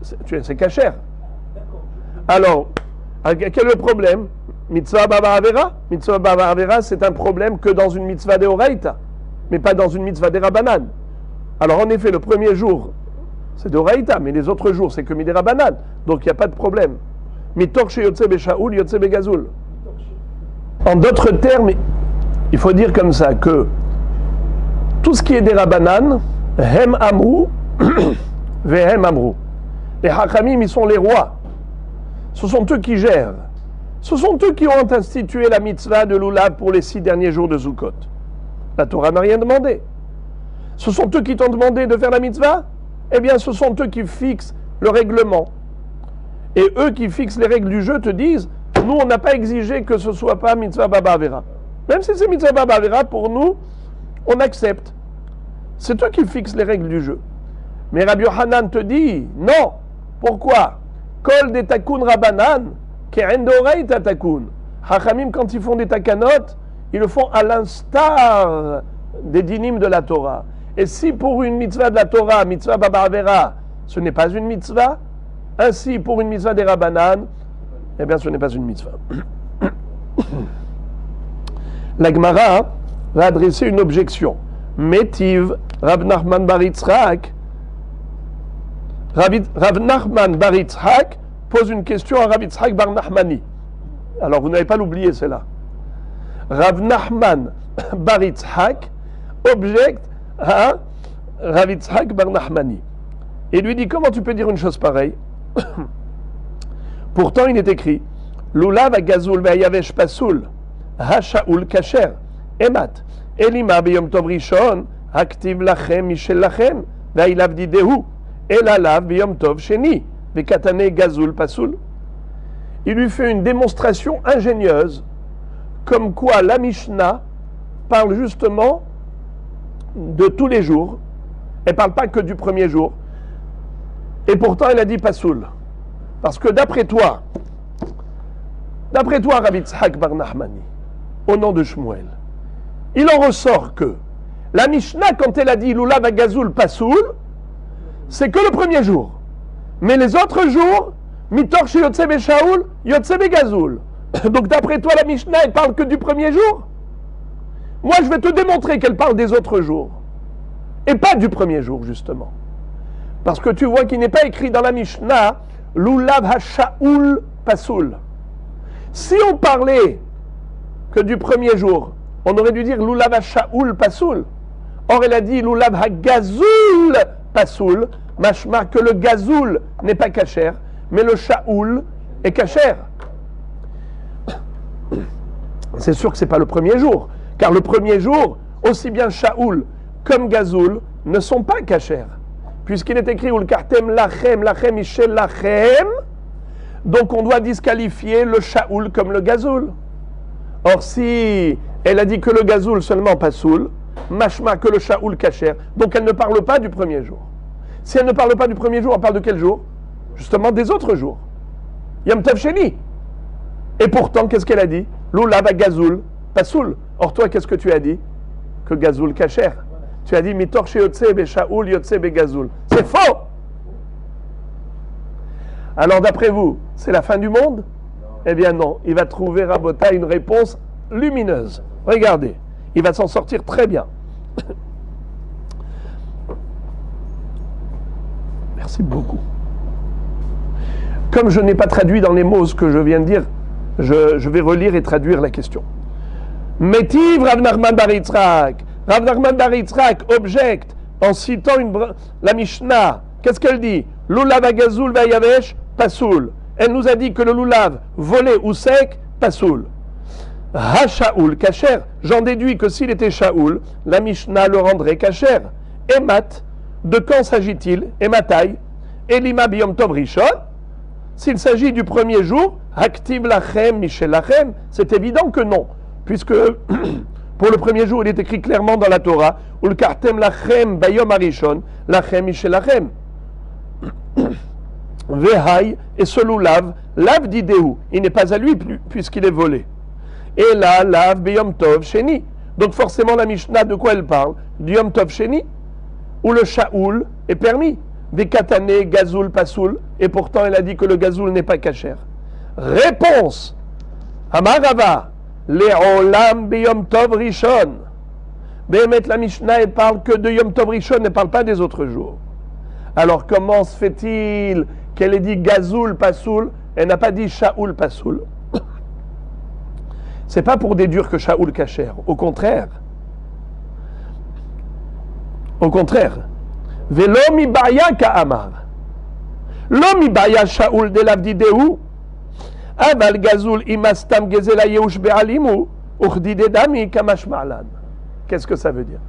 C'est cachère. Alors, quel est le problème? Mitzvah baba avera? Mitzvah baba avera, c'est un problème que dans une mitzvah de Horaïta, mais pas dans une mitzvah des Rabbanan. Alors en effet, le premier jour, c'est de Horaïta, mais les autres jours, c'est que des Rabbanan. Donc il n'y a pas de problème. Mitor sheyotze be Shaoul, yotze be Gazoul. En d'autres termes, il faut dire comme ça que tout ce qui est des Rabbanan, Hem Amrou, Vehem Amrou. Les Hachamim, ils sont les rois. Ce sont eux qui gèrent. Ce sont eux qui ont institué la mitzvah de l'Oulav pour les 6 derniers jours de Sukkot. La Torah n'a rien demandé. Ce sont eux qui t'ont demandé de faire la mitzvah? Eh bien, ce sont eux qui fixent le règlement. Et eux qui fixent les règles du jeu te disent, nous, on n'a pas exigé que ce ne soit pas mitzvah baba avera. Même si c'est mitzvah baba avera, pour nous, on accepte. C'est eux qui fixent les règles du jeu. Mais Rabbi Yochanan te dit, non. Pourquoi? Kol de takun rabbanan, ke'endorei tatakun. Hachamim, quand ils font des takanot, ils le font à l'instar des dinim de la Torah. Et si pour une mitzvah de la Torah, mitzvah baba avera, ce n'est pas une mitzvah, ainsi pour une mitzvah des rabbanan, eh bien ce n'est pas une mitzvah. La Gemara va adresser une objection. Métiv, Rav Nachman bar Yitzhak. Rav Nachman bar Yitzhak pose une question à Rav Yitzhak bar Nachmani. Alors vous n'avez pas l'oublier, c'est là. Rav Nachman bar Yitzhak objecte à Rav Yitzhak bar Nachmani. Et lui dit, comment tu peux dire une chose pareille? Pourtant il est écrit Lulav agazoul ve'yavesh pasoul ha-shaoul kasher emat elima b'yom tov rishon haktiv lachem mishel lachem ve'ilav didehu elalav b'yom tov sheni ve'katane gazoul pasoul. Il lui fait une démonstration ingénieuse comme quoi la Mishnah parle justement de tous les jours. Elle ne parle pas que du premier jour. Et pourtant elle a dit pasoul. Parce que d'après toi, Rabbi Yitzhak bar Nachmani, au nom de Shmuel, il en ressort que la Mishnah, quand elle a dit Lulav agazoul pasoul, c'est que le premier jour. Mais les autres jours, mitor she yotze be Shaoul, yotze be gazoul. Donc d'après toi, la Mishnah, elle parle que du premier jour? Moi, je vais te démontrer qu'elle parle des autres jours. Et pas du premier jour, justement. Parce que tu vois qu'il n'est pas écrit dans la Mishnah Lulav ha-shaoul pasoul. Si on parlait que du premier jour, on aurait dû dire Lulav ha-shaoul pasoul. Or, elle a dit l'oulav ha-gazoul pasoul, mashma que le gazoul n'est pas kasher, mais le shaoul est kasher. C'est sûr que ce n'est pas le premier jour, car le premier jour, aussi bien shaoul comme gazoul ne sont pas kasher, puisqu'il est écrit ul kartem lachem, lachem ishel lachem, donc on doit disqualifier le shaoul comme le gazoul. Or, si elle a dit que le gazoul seulement pasoul, mashma que le shaoul kasher, donc elle ne parle pas du premier jour. Si elle ne parle pas du premier jour, elle parle de quel jour? Justement des autres jours. Yom Tov Sheni. Et pourtant, qu'est-ce qu'elle a dit? L'oulav gazoul pasoul. Or toi, qu'est-ce que tu as dit? Que gazoul kasher. Tu as dit mitor sheyotse be shaoul yotse be gazoul. C'est faux. Alors d'après vous, c'est la fin du monde? Eh bien non, il va trouver Rabota une réponse lumineuse. Regardez, il va s'en sortir très bien. Merci beaucoup. Comme je n'ai pas traduit dans les mots ce que je viens de dire, je vais relire et traduire la question. Métiv Rav Nachman bar Yitzhak. Rav Nachman bar Yitzhak objecte en citant la Mishnah. Qu'est-ce qu'elle dit? Lulav agazoul vayavesh pasoul. Elle nous a dit que le lulav volé ou sec, pasoul. Ha-shaoul kasher. J'en déduis que s'il était shaoul, la Mishnah le rendrait kasher. Emat, de quand s'agit-il? Ematai. Elima biyom tov rishon. S'il s'agit du premier jour, haktiv lachem mishel lachem, c'est évident que non, puisque pour le premier jour, il est écrit clairement dans la Torah, ul kartem lachem bayom arishon, lachem mishel lachem. Vehai, et ce lulav, lav d'idéhu, il n'est pas à lui puisqu'il est volé. Et là, lav beyom tov sheni. Donc forcément, la Mishnah, de quoi elle parle? Du yom tov sheni, où le shaoul est permis. Vekatane, gazoul, pasoul, et pourtant elle a dit que le gazoul n'est pas kasher. Réponse. Amarava, le'olam beyom tov rishon. Behemet, la Mishnah, elle parle que de yom tov rishon, elle ne parle pas des autres jours. Alors comment se fait-il qu'elle ait dit gazoul, pasoul, elle n'a pas dit shaoul, pasoul? C'est pas pour déduire que shaoul kasher, au contraire. Au contraire. Velo mi baya ka'amar. Lo mi baya shaoul de l'avdideu. Aval gazoul imastam gezela yeush be'alimu. Uchdide dami kamash ma'lan. Qu'est-ce que ça veut dire?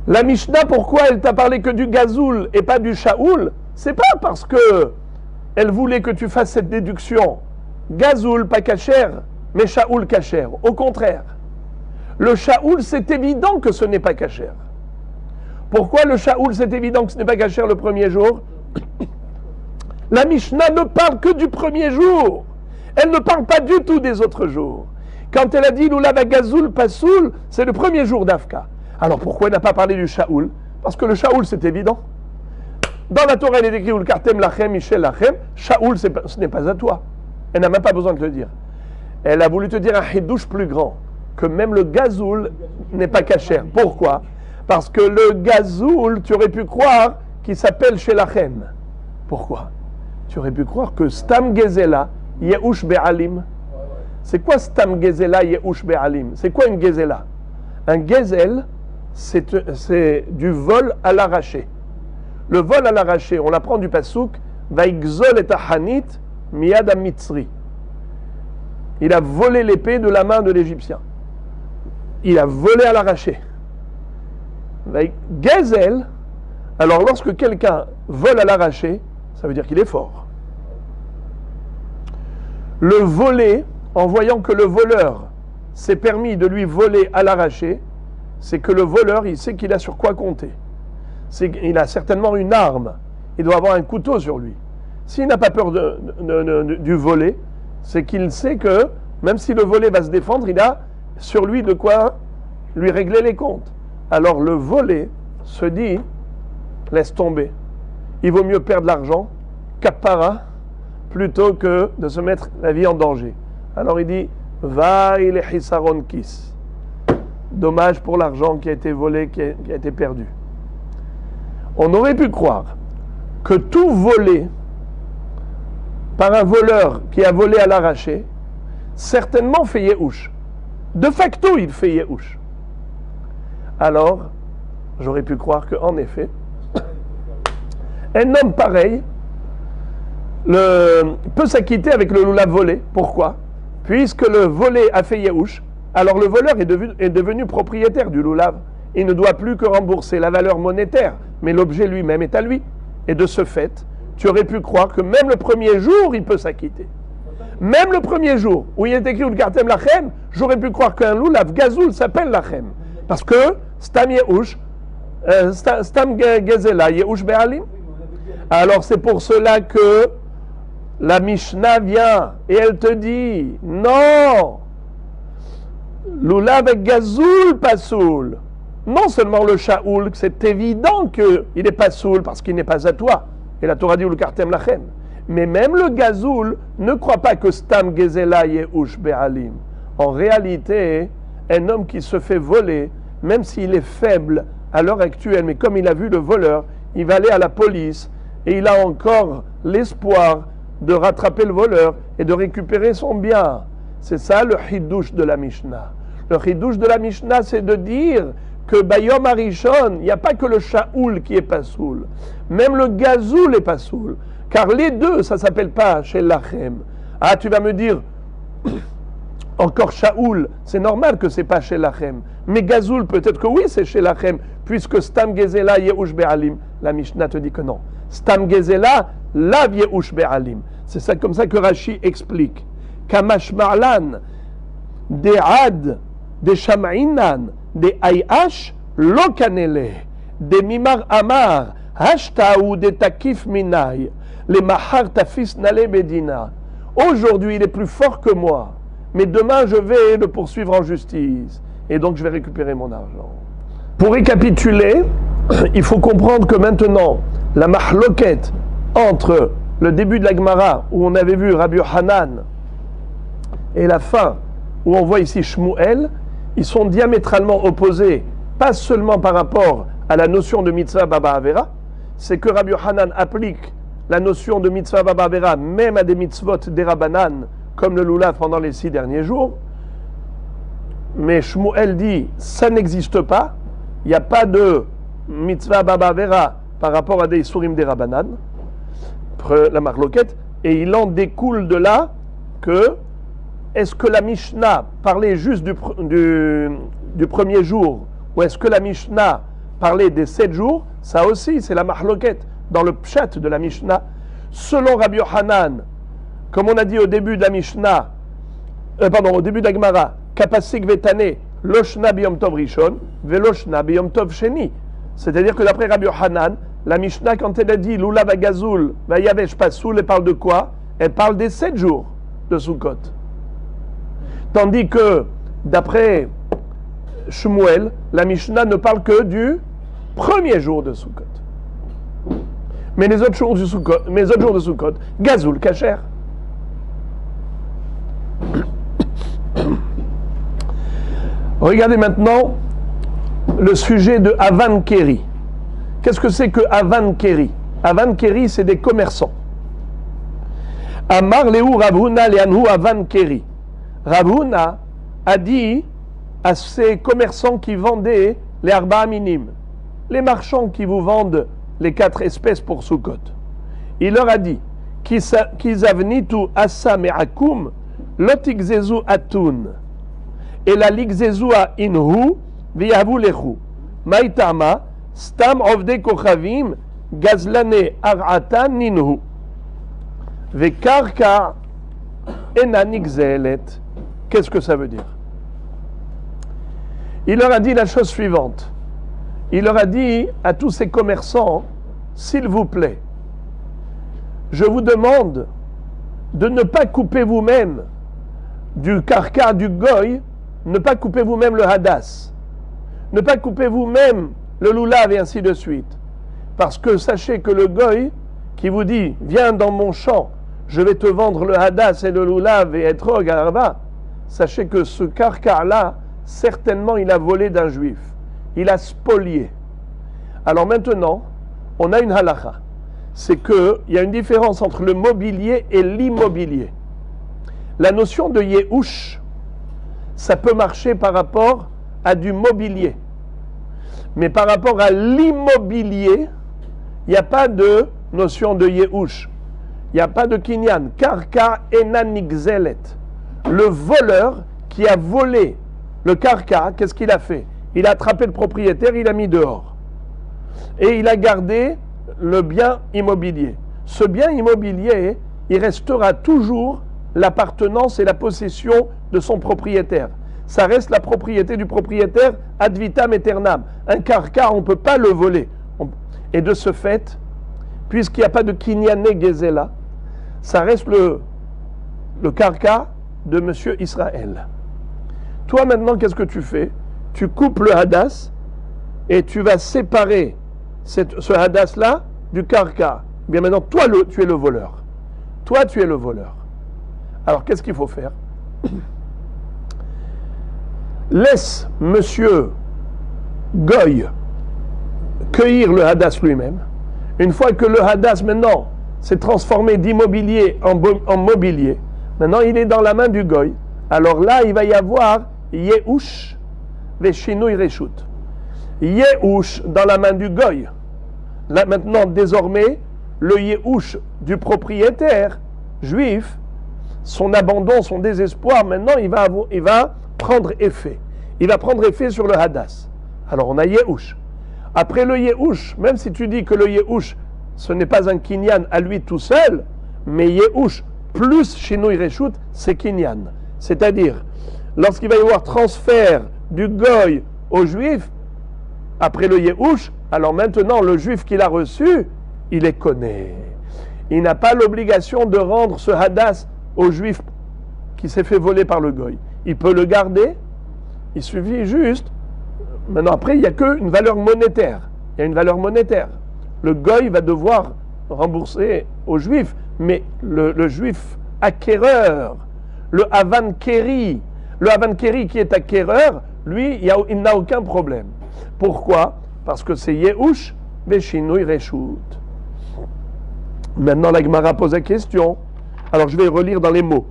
La Mishnah, pourquoi elle t'a parlé que du gazoul et pas du shaoul? C'est pas parce que elle voulait que tu fasses cette déduction. Gazoul pas kasher, mais shaoul kasher. Au contraire. Le shaoul, c'est évident que ce n'est pas kasher. Pourquoi le shaoul, c'est évident que ce n'est pas kasher le premier jour? La Mishnah ne parle que du premier jour. Elle ne parle pas du tout des autres jours. Quand elle a dit l'oulav gazoul pasoul, c'est le premier jour d'Afka. Alors pourquoi elle n'a pas parlé du shaoul? Parce que le shaoul, c'est évident. Dans la Torah, il est écrit ul kartem lachem ishel lachem. Shaoul, ce n'est pas à toi. Elle n'a même pas besoin de te le dire. Elle a voulu te dire un hidouche plus grand, que même le gazoul n'est pas kasher. Pourquoi? Parce que le gazoul, tu aurais pu croire qu'il s'appelle Shelachem. Pourquoi? Tu aurais pu croire que Stam Gezela Yehush Be'alim. C'est quoi Stam Gezela Yehush Be'alim? C'est quoi une Gezela? Un Gezel, c'est du vol à l'arraché. Le vol à l'arraché, on l'apprend du Passouk, Vaigzol et Hanit Miyad Mitzri. Il a volé l'épée de la main de l'Égyptien. Il a volé à l'arraché. Gezel, alors lorsque quelqu'un vole à l'arraché, ça veut dire qu'il est fort. Le voler, en voyant que le voleur s'est permis de lui voler à l'arraché, c'est que le voleur, il sait qu'il a sur quoi compter. Il a certainement une arme. Il doit avoir un couteau sur lui. S'il n'a pas peur du volet, c'est qu'il sait que, même si le volet va se défendre, il a sur lui de quoi lui régler les comptes. Alors le volet se dit, laisse tomber. Il vaut mieux perdre l'argent, kapara, plutôt que de se mettre la vie en danger. Alors il dit, va il est hisaron kis. Dommage pour l'argent qui a été volé, qui a été perdu. On aurait pu croire que tout volé par un voleur qui a volé à l'arraché, certainement fait Yehush. De facto, il fait Yehush. Alors, j'aurais pu croire qu'en effet, un homme pareil peut s'acquitter avec le loulav volé. Pourquoi? Puisque le volé a fait Yehush, alors le voleur est devenu propriétaire du loulav. Il ne doit plus que rembourser la valeur monétaire, mais l'objet lui-même est à lui. Et de ce fait, tu aurais pu croire que même le premier jour, il peut s'acquitter. Même le premier jour où il est écrit Ulkartem Lachem, j'aurais pu croire qu'un loulav gazoul s'appelle Lachem. Parce que Stam Yehush, Stam Gezela Yehush Be'alim. Alors c'est pour cela que la Mishnah vient et elle te dit non, loulav avec gazoul pasoul. Non seulement le shaoul, c'est évident qu'il n'est pas soul parce qu'il n'est pas à toi. Et la Torah dit Ulkartem Lachem. Mais même le gazoul ne croit pas que Stam Gezela Yehush Be'alim. En réalité, un homme qui se fait voler, même s'il est faible à l'heure actuelle, mais comme il a vu le voleur, il va aller à la police et il a encore l'espoir de rattraper le voleur et de récupérer son bien. C'est ça le chidouche de la Mishnah. Le chidouche de la Mishnah, c'est de dire que Bayom Arishon, il n'y a pas que le shaoul qui est pas soul. Même le gazoul est pas soul. Car les deux, ça ne s'appelle pas chez Lachem. Ah, tu vas me dire, encore shaoul, c'est normal que ce n'est pas chez Lachem. Mais gazoul, peut-être que oui, c'est chez Lachem, puisque Stam Gezela Yehush Be'alim. La Mishnah te dit que non. Stam Gezela Lav Yehush Be'alim. C'est ça, comme ça que Rashi explique. Kamash Marlan, des Ad, des Shamainan, des Ayash, Lokanele, des Mimar Amar, Hashtaou, des Takif Minay, les Mahar Tafis Nale Bedina. Aujourd'hui, il est plus fort que moi, mais demain, je vais le poursuivre en justice. Et donc, je vais récupérer mon argent. Pour récapituler, il faut comprendre que maintenant, la mahloket entre le début de la Gemara, où on avait vu Rabbi Hanan, et la fin, où on voit ici Shmuel, ils sont diamétralement opposés, pas seulement par rapport à la notion de mitzvah baba avera, c'est que Rabbi Hanan applique la notion de mitzvah baba avera même à des mitzvot derabanan, comme le lulav pendant les 6 derniers jours. Mais Shmuel dit, ça n'existe pas, il n'y a pas de mitzvah baba avera par rapport à des surim derabanan, la marloquette, et il en découle de là que est-ce que la Mishnah parlait juste du premier jour ou est-ce que la Mishnah parlait des 7 jours? Ça aussi, c'est la mahloket dans le pshat de la Mishnah. Selon Rabbi Yochanan, comme on a dit au début de la Mishnah, au début de la Gemara, Kapasik Vetane, Loshna Biyom Tov Rishon, Veloshna Biyom Tov Sheni. C'est-à-dire que d'après Rabbi Yochanan, la Mishnah, quand elle a dit Lulav Agazoul, Vayavesh Pasoul, elle parle de quoi? Elle parle des 7 jours de Sukkot. Tandis que, d'après Shmuel, la Mishnah ne parle que du premier jour de Sukkot. Mais les autres jours de Sukkot, Gazoul, Kacher. Regardez maintenant le sujet de Avan Keri. Qu'est-ce que c'est que Avan Keri? Avan Keri, c'est des commerçants. Amar Lehu Ravuna Leanhu Avan Keri. Ravuna a dit à ces commerçants qui vendaient les arba minim, les marchands qui vous vendent les 4 espèces pour Sukkot, il leur a dit Kizavnitu asa me'akum lotigzezu atun et la ligzezu a inhu viyavu lechu maitama stam ovde kochavim gazlane ar'atan ninhu vekarka enanigzelet. Qu'est-ce que ça veut dire? Il leur a dit la chose suivante. Il leur a dit à tous ces commerçants, s'il vous plaît, je vous demande de ne pas couper vous-même du karka du goy, ne pas couper vous-même le hadas, ne pas couper vous-même le lulav et ainsi de suite. Parce que sachez que le goy qui vous dit, viens dans mon champ, je vais te vendre le hadas et le lulav et etrog arba, sachez que ce karka-là, certainement il a volé d'un juif. Il a spolié. Alors maintenant, on a une halakha. C'est qu'il y a une différence entre le mobilier et l'immobilier. La notion de yehush, ça peut marcher par rapport à du mobilier. Mais par rapport à l'immobilier, il n'y a pas de notion de Yehush. Il n'y a pas de Kinyan. Karka enanigzelet. Le voleur qui a volé le karka, qu'est-ce qu'il a fait? Il a attrapé le propriétaire, il l'a mis dehors. Et il a gardé le bien immobilier. Ce bien immobilier, il restera toujours l'appartenance et la possession de son propriétaire. Ça reste la propriété du propriétaire ad vitam aeternam. Un karka, on ne peut pas le voler. Et de ce fait, puisqu'il n'y a pas de kinyane gezela, ça reste le karka de Monsieur Israël. Toi maintenant, qu'est-ce que tu fais? Tu coupes le hadas et tu vas séparer ce hadas-là du karka. Bien maintenant, toi, tu es le voleur. Toi, tu es le voleur. Alors, qu'est-ce qu'il faut faire? Laisse Monsieur Goy cueillir le hadas lui-même. Une fois que le hadas, maintenant, s'est transformé d'immobilier en mobilier, maintenant, il est dans la main du Goy. Alors là, il va y avoir Yehush veshinui reshut. Yehush dans la main du Goy. Là, maintenant, désormais, le Yehush du propriétaire juif, son abandon, son désespoir, maintenant, il va prendre effet. Il va prendre effet sur le hadas. Alors, on a Yehush. Après le Yehush, même si tu dis que le Yehush, ce n'est pas un kinyan à lui tout seul, mais Yehush plus Shinui Reshut, c'est kinyan. C'est-à-dire, lorsqu'il va y avoir transfert du Goy au Juif, après le Yehush, alors maintenant, le Juif qu'il a reçu, il les connaît. Il n'a pas l'obligation de rendre ce hadas au Juif qui s'est fait voler par le Goy. Il peut le garder, il suffit juste. Maintenant, après, il n'y a qu'une valeur monétaire. Il y a une valeur monétaire. Le Goy va devoir rembourser au Juif, mais le Juif acquéreur, le Avankeri qui est acquéreur, lui, il n'a aucun problème. Pourquoi? Parce que c'est Yehush veshinui reshut. Maintenant, la Gemara pose la question. Alors, je vais relire dans les mots.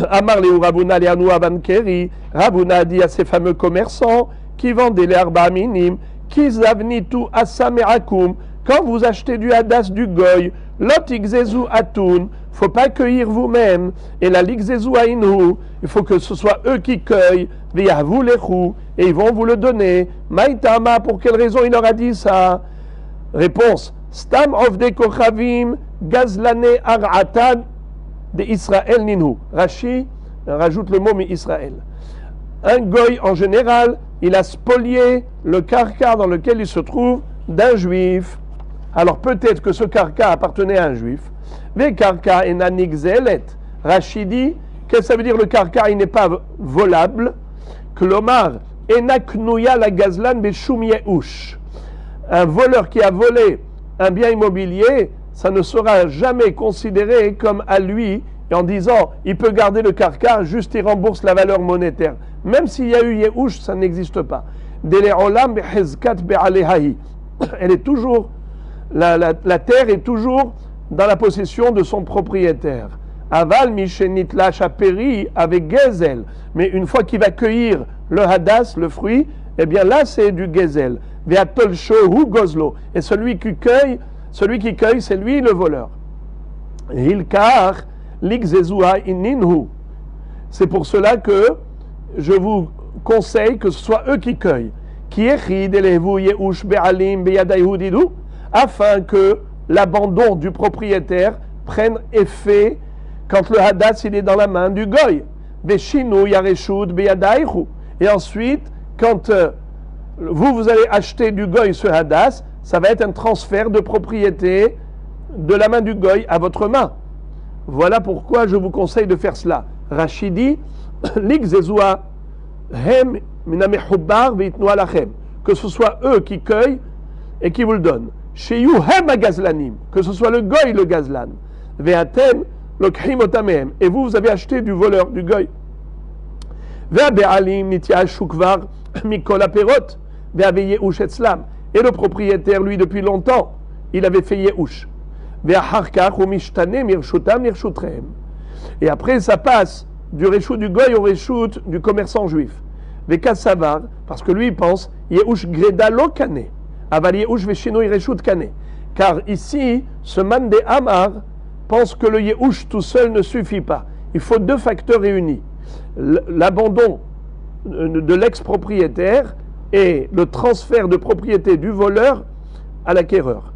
Amar Leu Rabuna Leanu Avankeri. Rabuna a dit à ces fameux commerçants qui vendaient les arba minim, Kizavnitu asamerakum. Quand vous achetez du hadas du goy, lot igzezu atun, faut pas cueillir vous-même, et la ligzezu ainu, il faut que ce soit eux qui cueillent, viyavu lechu, et ils vont vous le donner. Maïtama, pour quelle raison il leur a dit ça? Réponse, stam ovde kochavim, gazlane ar'atan de Israël ninu. Rashi rajoute le mot mais Israël. Un goy en général, il a spolié le karka dans lequel il se trouve d'un juif. Alors peut-être que ce karka appartenait à un juif. Mais karka enanigzelet. Rashi dit, qu'est-ce que ça veut dire le karka? Il n'est pas volable. Klomar enaknouya la gazlan beshum yehush. Un voleur qui a volé un bien immobilier, ça ne sera jamais considéré comme à lui, et en disant, il peut garder le karka, juste il rembourse la valeur monétaire. Même s'il y a eu yehush, ça n'existe pas. Dele'olam behezkat be'alehahi. Elle est toujours, la terre est toujours dans la possession de son propriétaire. Aval mishenit lachaperi avec gezel. Mais une fois qu'il va cueillir le hadas, le fruit, eh bien là c'est du gezel. Ve'atol shohu gozlo. Et celui qui cueille, c'est lui le voleur. Hilkar likzezua ininhu. C'est pour cela que je vous conseille que ce soit eux qui cueillent. Afin que l'abandon du propriétaire prenne effet quand le hadas il est dans la main du goy. Et ensuite, quand vous allez acheter du goy ce hadas, ça va être un transfert de propriété de la main du goy à votre main. Voilà pourquoi je vous conseille de faire cela. Rachidi, l'ikzezua hem minamehubbar veitnu alachem. Que ce soit eux qui cueillent et qui vous le donnent. Chez you hem agazlanim. Que ce soit le goy le gazlan. Veatem lokrim otamehem. Et vous avez acheté du voleur, du goy. Veabealim nitiashu kvar mikol aperot. Veave yehush etzlam. Et le propriétaire, lui, depuis longtemps, il avait fait yehush. Veaharkach umishtane mirshutam mirshutrem. Et après, ça passe du réchout du goy au réchout du commerçant juif. Vekasavar, parce que lui il pense Yehush Greda lo kane, aval Yehush Veshinoi Reshut kane. Car ici, ce man de Amar pense que le Yehush tout seul ne suffit pas. Il faut deux facteurs réunis. L'abandon de l'ex-propriétaire et le transfert de propriété du voleur à l'acquéreur.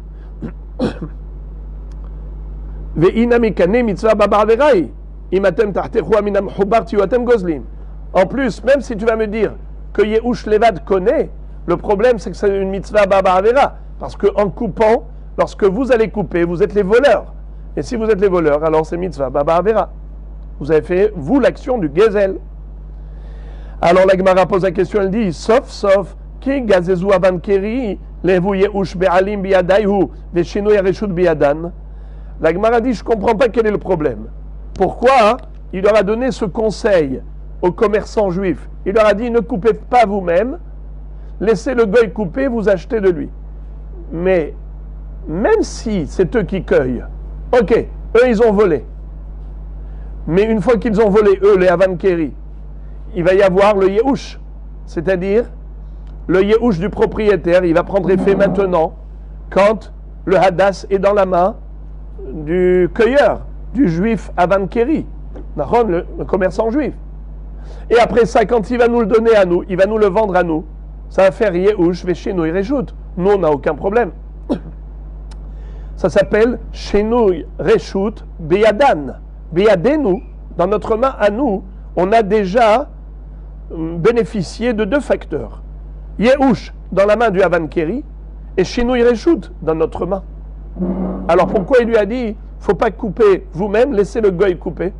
En plus, même si tu vas me dire que Yehush Levad connaît, le problème c'est que c'est une mitzvah Baba Avera. Parce qu'en coupant, lorsque vous allez couper, vous êtes les voleurs. Et si vous êtes les voleurs, alors c'est mitzvah Baba Avera. Vous avez fait, vous, l'action du Gezel. Alors la Gemara pose la question, elle dit, sauf, ki gazezu avan keri, levu Yehush be'alim biyadayhu, veshinu yareshut biyadan. La Gemara dit, je ne comprends pas quel est le problème. Pourquoi il leur a donné ce conseil aux commerçants juifs? Il leur a dit, ne coupez pas vous-même, laissez le goy couper, vous achetez de lui. Mais même si c'est eux qui cueillent, ok, eux ils ont volé. Mais une fois qu'ils ont volé, eux, les Avankeri, il va y avoir le Yehush, c'est-à-dire le Yehush du propriétaire, il va prendre effet maintenant quand le Hadass est dans la main du cueilleur, du juif Avankeri, le commerçant juif. Et après ça, quand il va nous le donner à nous, il va nous le vendre à nous, ça va faire Yehush Veshinoi Reshut. Nous, on n'a aucun problème. Ça s'appelle Shinoi Reshut Beyadan. Beyadenu, dans notre main à nous, on a déjà bénéficié de deux facteurs. Yehush dans la main du Avankeri et Shinoi Reshut dans notre main. Alors pourquoi il lui a dit, il ne faut pas couper vous-même, laissez le goy couper?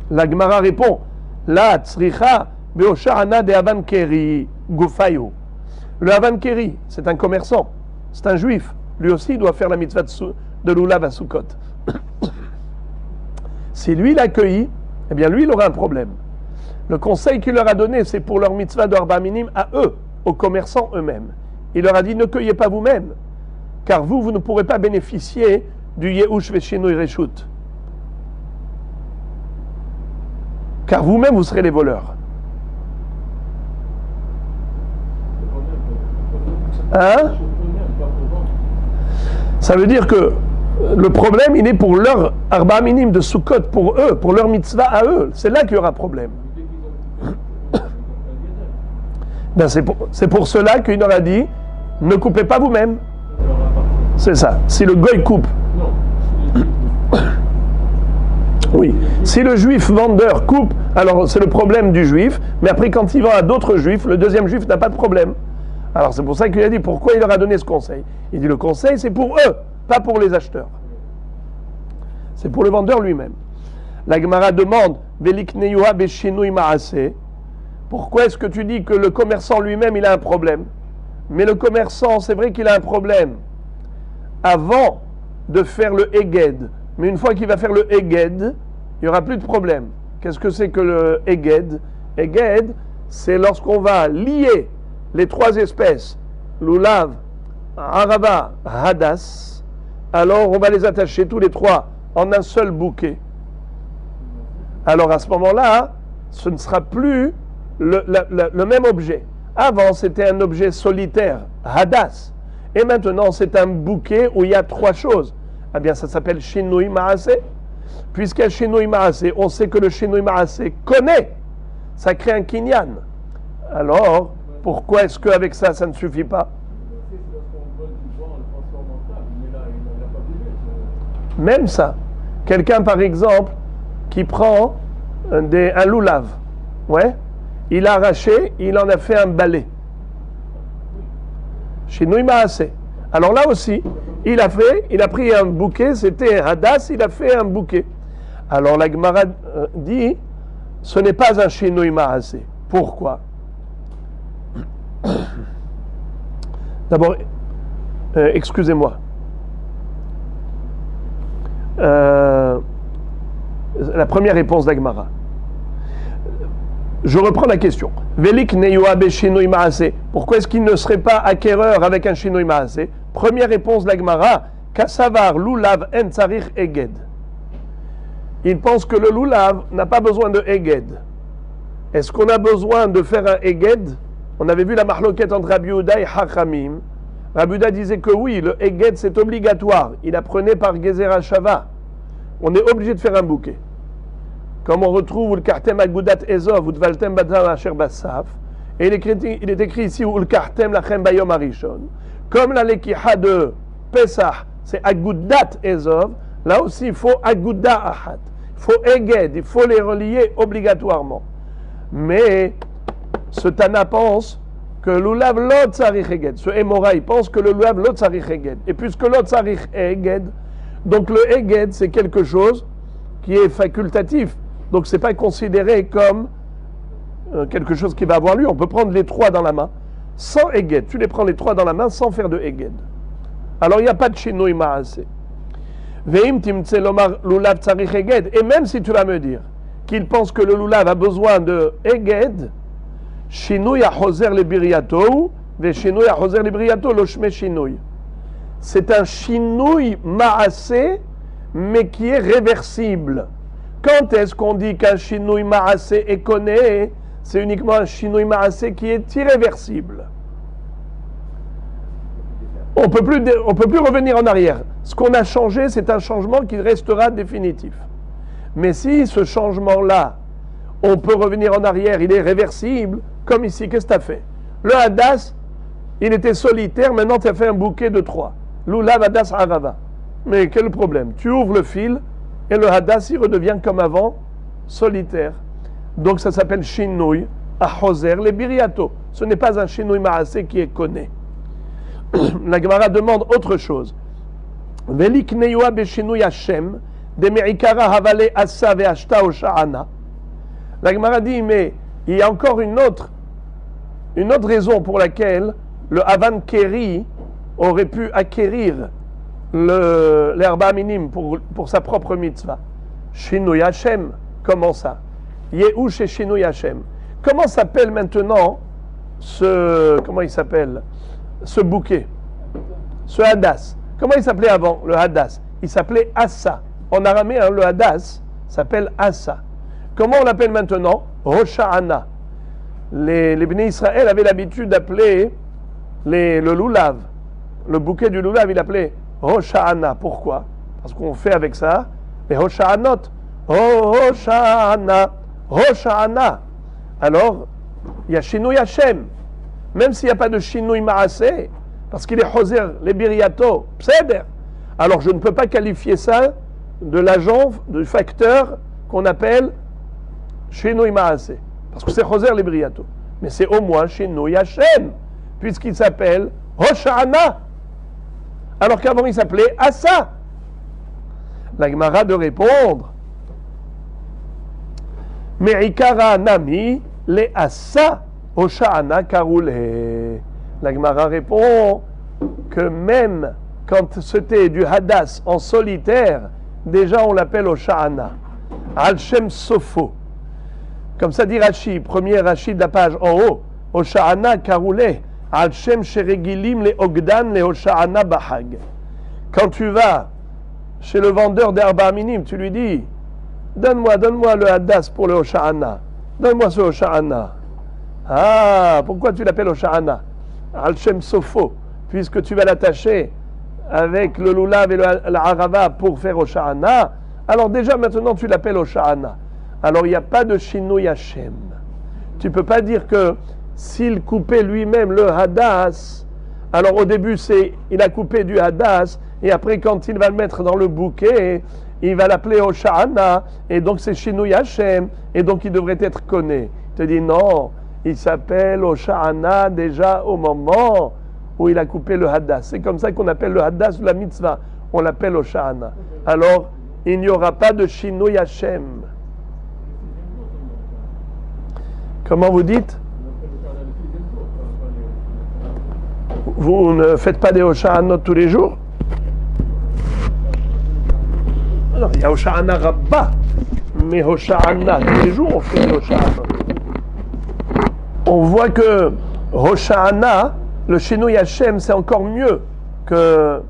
La Gemara répond, La tzricha beosharana de Avankeri gufayu. Le Avankeri, c'est un commerçant, c'est un juif. Lui aussi, il doit faire la mitzvah de Lulav à Sukkot. Si lui l'accueillit, eh bien lui, il aura un problème. Le conseil qu'il leur a donné, c'est pour leur mitzvah d'Arba Minim à eux, aux commerçants eux-mêmes. Il leur a dit, ne cueillez pas vous-même, car vous ne pourrez pas bénéficier du Yehush Veshinoi Reshut. Car vous-même, vous serez les voleurs. Hein? Ça veut dire que le problème, il est pour leur Arba Minim de Sukkot, pour eux, pour leur mitzvah à eux. C'est là qu'il y aura problème. Ben c'est pour cela qu'il leur a dit, ne coupez pas vous-même. C'est ça. Si le goy coupe. Oui. Si le juif vendeur coupe, alors c'est le problème du juif, mais après quand il vend à d'autres juifs, le deuxième juif n'a pas de problème. Alors c'est pour ça qu'il a dit, pourquoi il leur a donné ce conseil? Il dit, le conseil c'est pour eux, pas pour les acheteurs. C'est pour le vendeur lui-même. La Gemara demande, Velikneyuha beshinui maase. Pourquoi est-ce que tu dis que le commerçant lui-même il a un problème? Mais le commerçant, c'est vrai qu'il a un problème avant de faire le Eged. Mais une fois qu'il va faire le Eged, il n'y aura plus de problème. Qu'est-ce que c'est que le Eged? Eged, c'est lorsqu'on va lier les trois espèces, Lulav, Arava, Hadass, alors on va les attacher tous les trois en un seul bouquet. Alors à ce moment-là, ce ne sera plus le même objet. Avant, c'était un objet solitaire, Hadass. Et maintenant, c'est un bouquet où il y a trois choses. Eh bien, ça s'appelle Shinui Maase. Puisqu'il y a Shinui Maase, on sait que le Shinui Maase connaît. Ça crée un kinyan. Alors, pourquoi est-ce qu'avec ça, ça ne suffit pas? Même ça. Quelqu'un, par exemple, qui prend un loulav. Ouais. Il a arraché, il en a fait un balai. Shinui Maase. Alors là aussi, il a pris un bouquet, c'était Hadass, il a fait un bouquet. Alors la Gemara dit, ce n'est pas un Shinui Maase. Pourquoi? D'abord, excusez-moi. La première réponse d'Agmara. Je reprends la question. Velik neyua be shinui maase. Pourquoi est-ce qu'il ne serait pas acquéreur avec un shinui maase? Première réponse d'Agmara. Kassavar lulav en tsarich eged. Il pense que le lulav n'a pas besoin de eged. Est-ce qu'on a besoin de faire un Eged? On avait vu la marloquette entre Rabbi Yehuda et Hachamim. Rabbi Yehuda disait que oui, le Eged c'est obligatoire. Il apprenait par Gezer HaShava. On est obligé de faire un bouquet. Comme on retrouve Ulkartem Agudat Ezov, Udvaltem Batam Asher Bassaf. Et il est écrit ici Ulkartem Lachem Bayom Arishon. Comme la Lekiha de Pesach, c'est Agudat Ezov. Là aussi, il faut Aguda Ahat. Il faut Eged, il faut les relier obligatoirement. Mais ce Tana pense que l'Ulav Lot Tzarich Eged. Ce Emoraï pense que le Lulav Lot Tzarich Eged. Et puisque Lot Tzarich Eged, donc le Eged c'est quelque chose qui est facultatif. Donc ce n'est pas considéré comme quelque chose qui va avoir lieu. On peut prendre les trois dans la main sans Eged. Tu les prends les trois dans la main sans faire de Eged. Alors il n'y a pas de Shinui Ma'aseh. Veim timtse lomar lulav tzarich Eged. Et même si tu vas me dire qu'il pense que le lulav a besoin de Eged, Shinui achoser le biriato, ve Shinui achoser le biriato, lo shme Shinui. C'est un Shinui Ma'aseh, mais qui est réversible. Quand est-ce qu'on dit qu'un Shinui Ma'aseh est conné? C'est uniquement un Shinui Ma'aseh qui est irréversible. On peut plus revenir en arrière. Ce qu'on a changé, c'est un changement qui restera définitif. Mais si ce changement-là, on peut revenir en arrière, il est réversible, comme ici, qu'est-ce que tu as fait? Le Hadas, il était solitaire, maintenant tu as fait un bouquet de 3. Lulav Hadas Arava. Mais quel problème? Tu ouvres le fil et le Hadas, il redevient comme avant, solitaire. Donc ça s'appelle Shinui, Achoser, les Biriato. Ce n'est pas un Shinui Ma'aseh qui est connu. La Gemara demande autre chose. Velik neyua beshinui Hashem, de me'ikara havale asa ve'ashta o sha'ana. La Gemara dit, mais il y a encore une autre raison pour laquelle le Havan Keri aurait pu acquérir l'herba minime pour sa propre mitzvah. Shinui Hashem, comment ça? Yehu chez Shinui Hashem. Comment s'appelle maintenant comment il s'appelle? Ce bouquet, ce Hadas. Comment il s'appelait avant, le Hadas? Il s'appelait Assa. En araméen, le Hadas s'appelle Assa. Comment on l'appelle maintenant? Hosha'ana. Les Bnei Israël avaient l'habitude d'appeler le Lulav. Le bouquet du Lulav, il appelait Hosha'ana. Pourquoi? Parce qu'on fait avec ça les Hosha'anot. Hosha'ana. Hosha'ana. Alors, il y a Shinui Hashem. Même s'il n'y a pas de Shinui Ma'aseh, parce qu'il est Choser, les Biriato, Pseder. Alors je ne peux pas qualifier ça de l'agent, du facteur qu'on appelle Shinui Ma'aseh. Parce que c'est Choser, les Biriato. Mais c'est au moins Shinui Hashem, puisqu'il s'appelle Hosha'ana. Alors qu'avant il s'appelait Assa. La Gemara de répondre. Me'ikara nami le Assa. Hosha'ana Karoulé. La Gemara répond que même quand c'était du Hadas en solitaire, déjà on l'appelle Hosha'ana. Al-Shem Sofo. Comme ça dit Rashi, premier Rashi de la page en haut. Hosha'ana Karoulé. Al-Shem Sheregilim le Ogdan le Hosha'ana Bahag. Quand tu vas chez le vendeur d'herba minime, tu lui dis donne-moi le Hadas pour le Hosha'ana. Donne-moi ce Hosha'ana. Ah, pourquoi tu l'appelles Hosha'ana? Al-Shem Sofo, puisque tu vas l'attacher avec le Lulav et l'Arava pour faire Hosha'ana, alors déjà maintenant tu l'appelles Hosha'ana. Alors il n'y a pas de Shinui Hashem. Tu ne peux pas dire que s'il coupait lui-même le Hadas, alors au début il a coupé du Hadas, et après quand il va le mettre dans le bouquet, il va l'appeler Hosha'ana, et donc c'est Shinui Hashem, et donc il devrait être connu. Il te dit non. Il s'appelle Hosha'ana déjà au moment où il a coupé le Hadas. C'est comme ça qu'on appelle le Hadas de la mitzvah. On l'appelle Hosha'ana. Alors, il n'y aura pas de Shinui Hashem. Comment vous dites? Vous ne faites pas des Hosha'anot tous les jours? Alors, il y a Hosha'ana Rabbah. Mais Hosha'ana, tous les jours on fait des Hosha'anot. On voit que Hosha'ana, le Shinui Hashem, c'est encore mieux que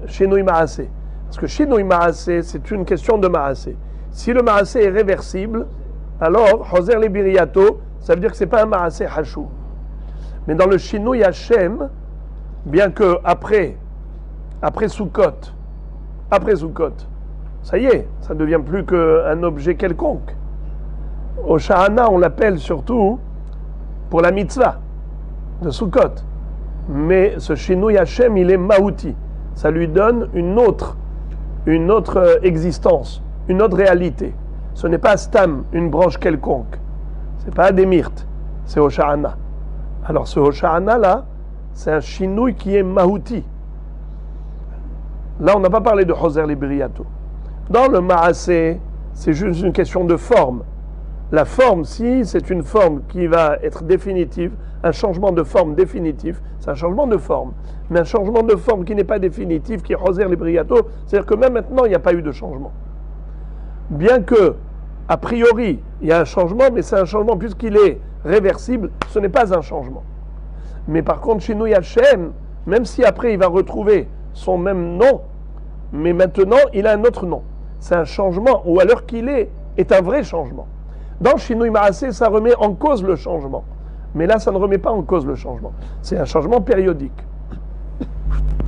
Shinui Ma'aseh. Parce que Shinui Ma'aseh, c'est une question de Ma'aseh. Si le Ma'aseh est réversible, alors, Hoser le Biriato, ça veut dire que ce n'est pas un Maaseh Hashuv. Mais dans le Shinui Hashem, bien que après Sukkot, ça y est, ça ne devient plus qu'un objet quelconque. Au Shahana, on l'appelle surtout pour la mitzvah de Sukkot. Mais ce Shinui Hashem, il est Mahouti. Ça lui donne une autre existence, une autre réalité. Ce n'est pas Stam, une branche quelconque. Ce n'est pas des myrtes, c'est Hosha'ana. Alors ce Hosha'ana là, c'est un Shinui qui est Mahouti. Là, on n'a pas parlé de Hoser Libriato. Dans le Maaseh, c'est juste une question de forme. La forme, si c'est une forme qui va être définitive, un changement de forme définitif, c'est un changement de forme. Mais un changement de forme qui n'est pas définitif, qui est Hoser Libriato, c'est-à-dire que même maintenant, il n'y a pas eu de changement. Bien que, a priori, il y a un changement, mais c'est un changement puisqu'il est réversible, ce n'est pas un changement. Mais par contre, chez nous, Hashem, même si après il va retrouver son même nom, mais maintenant, il a un autre nom. C'est un changement, ou à l'heure qu'il est un vrai changement. Dans Shinui Maaseh, ça remet en cause le changement. Mais là, ça ne remet pas en cause le changement. C'est un changement périodique.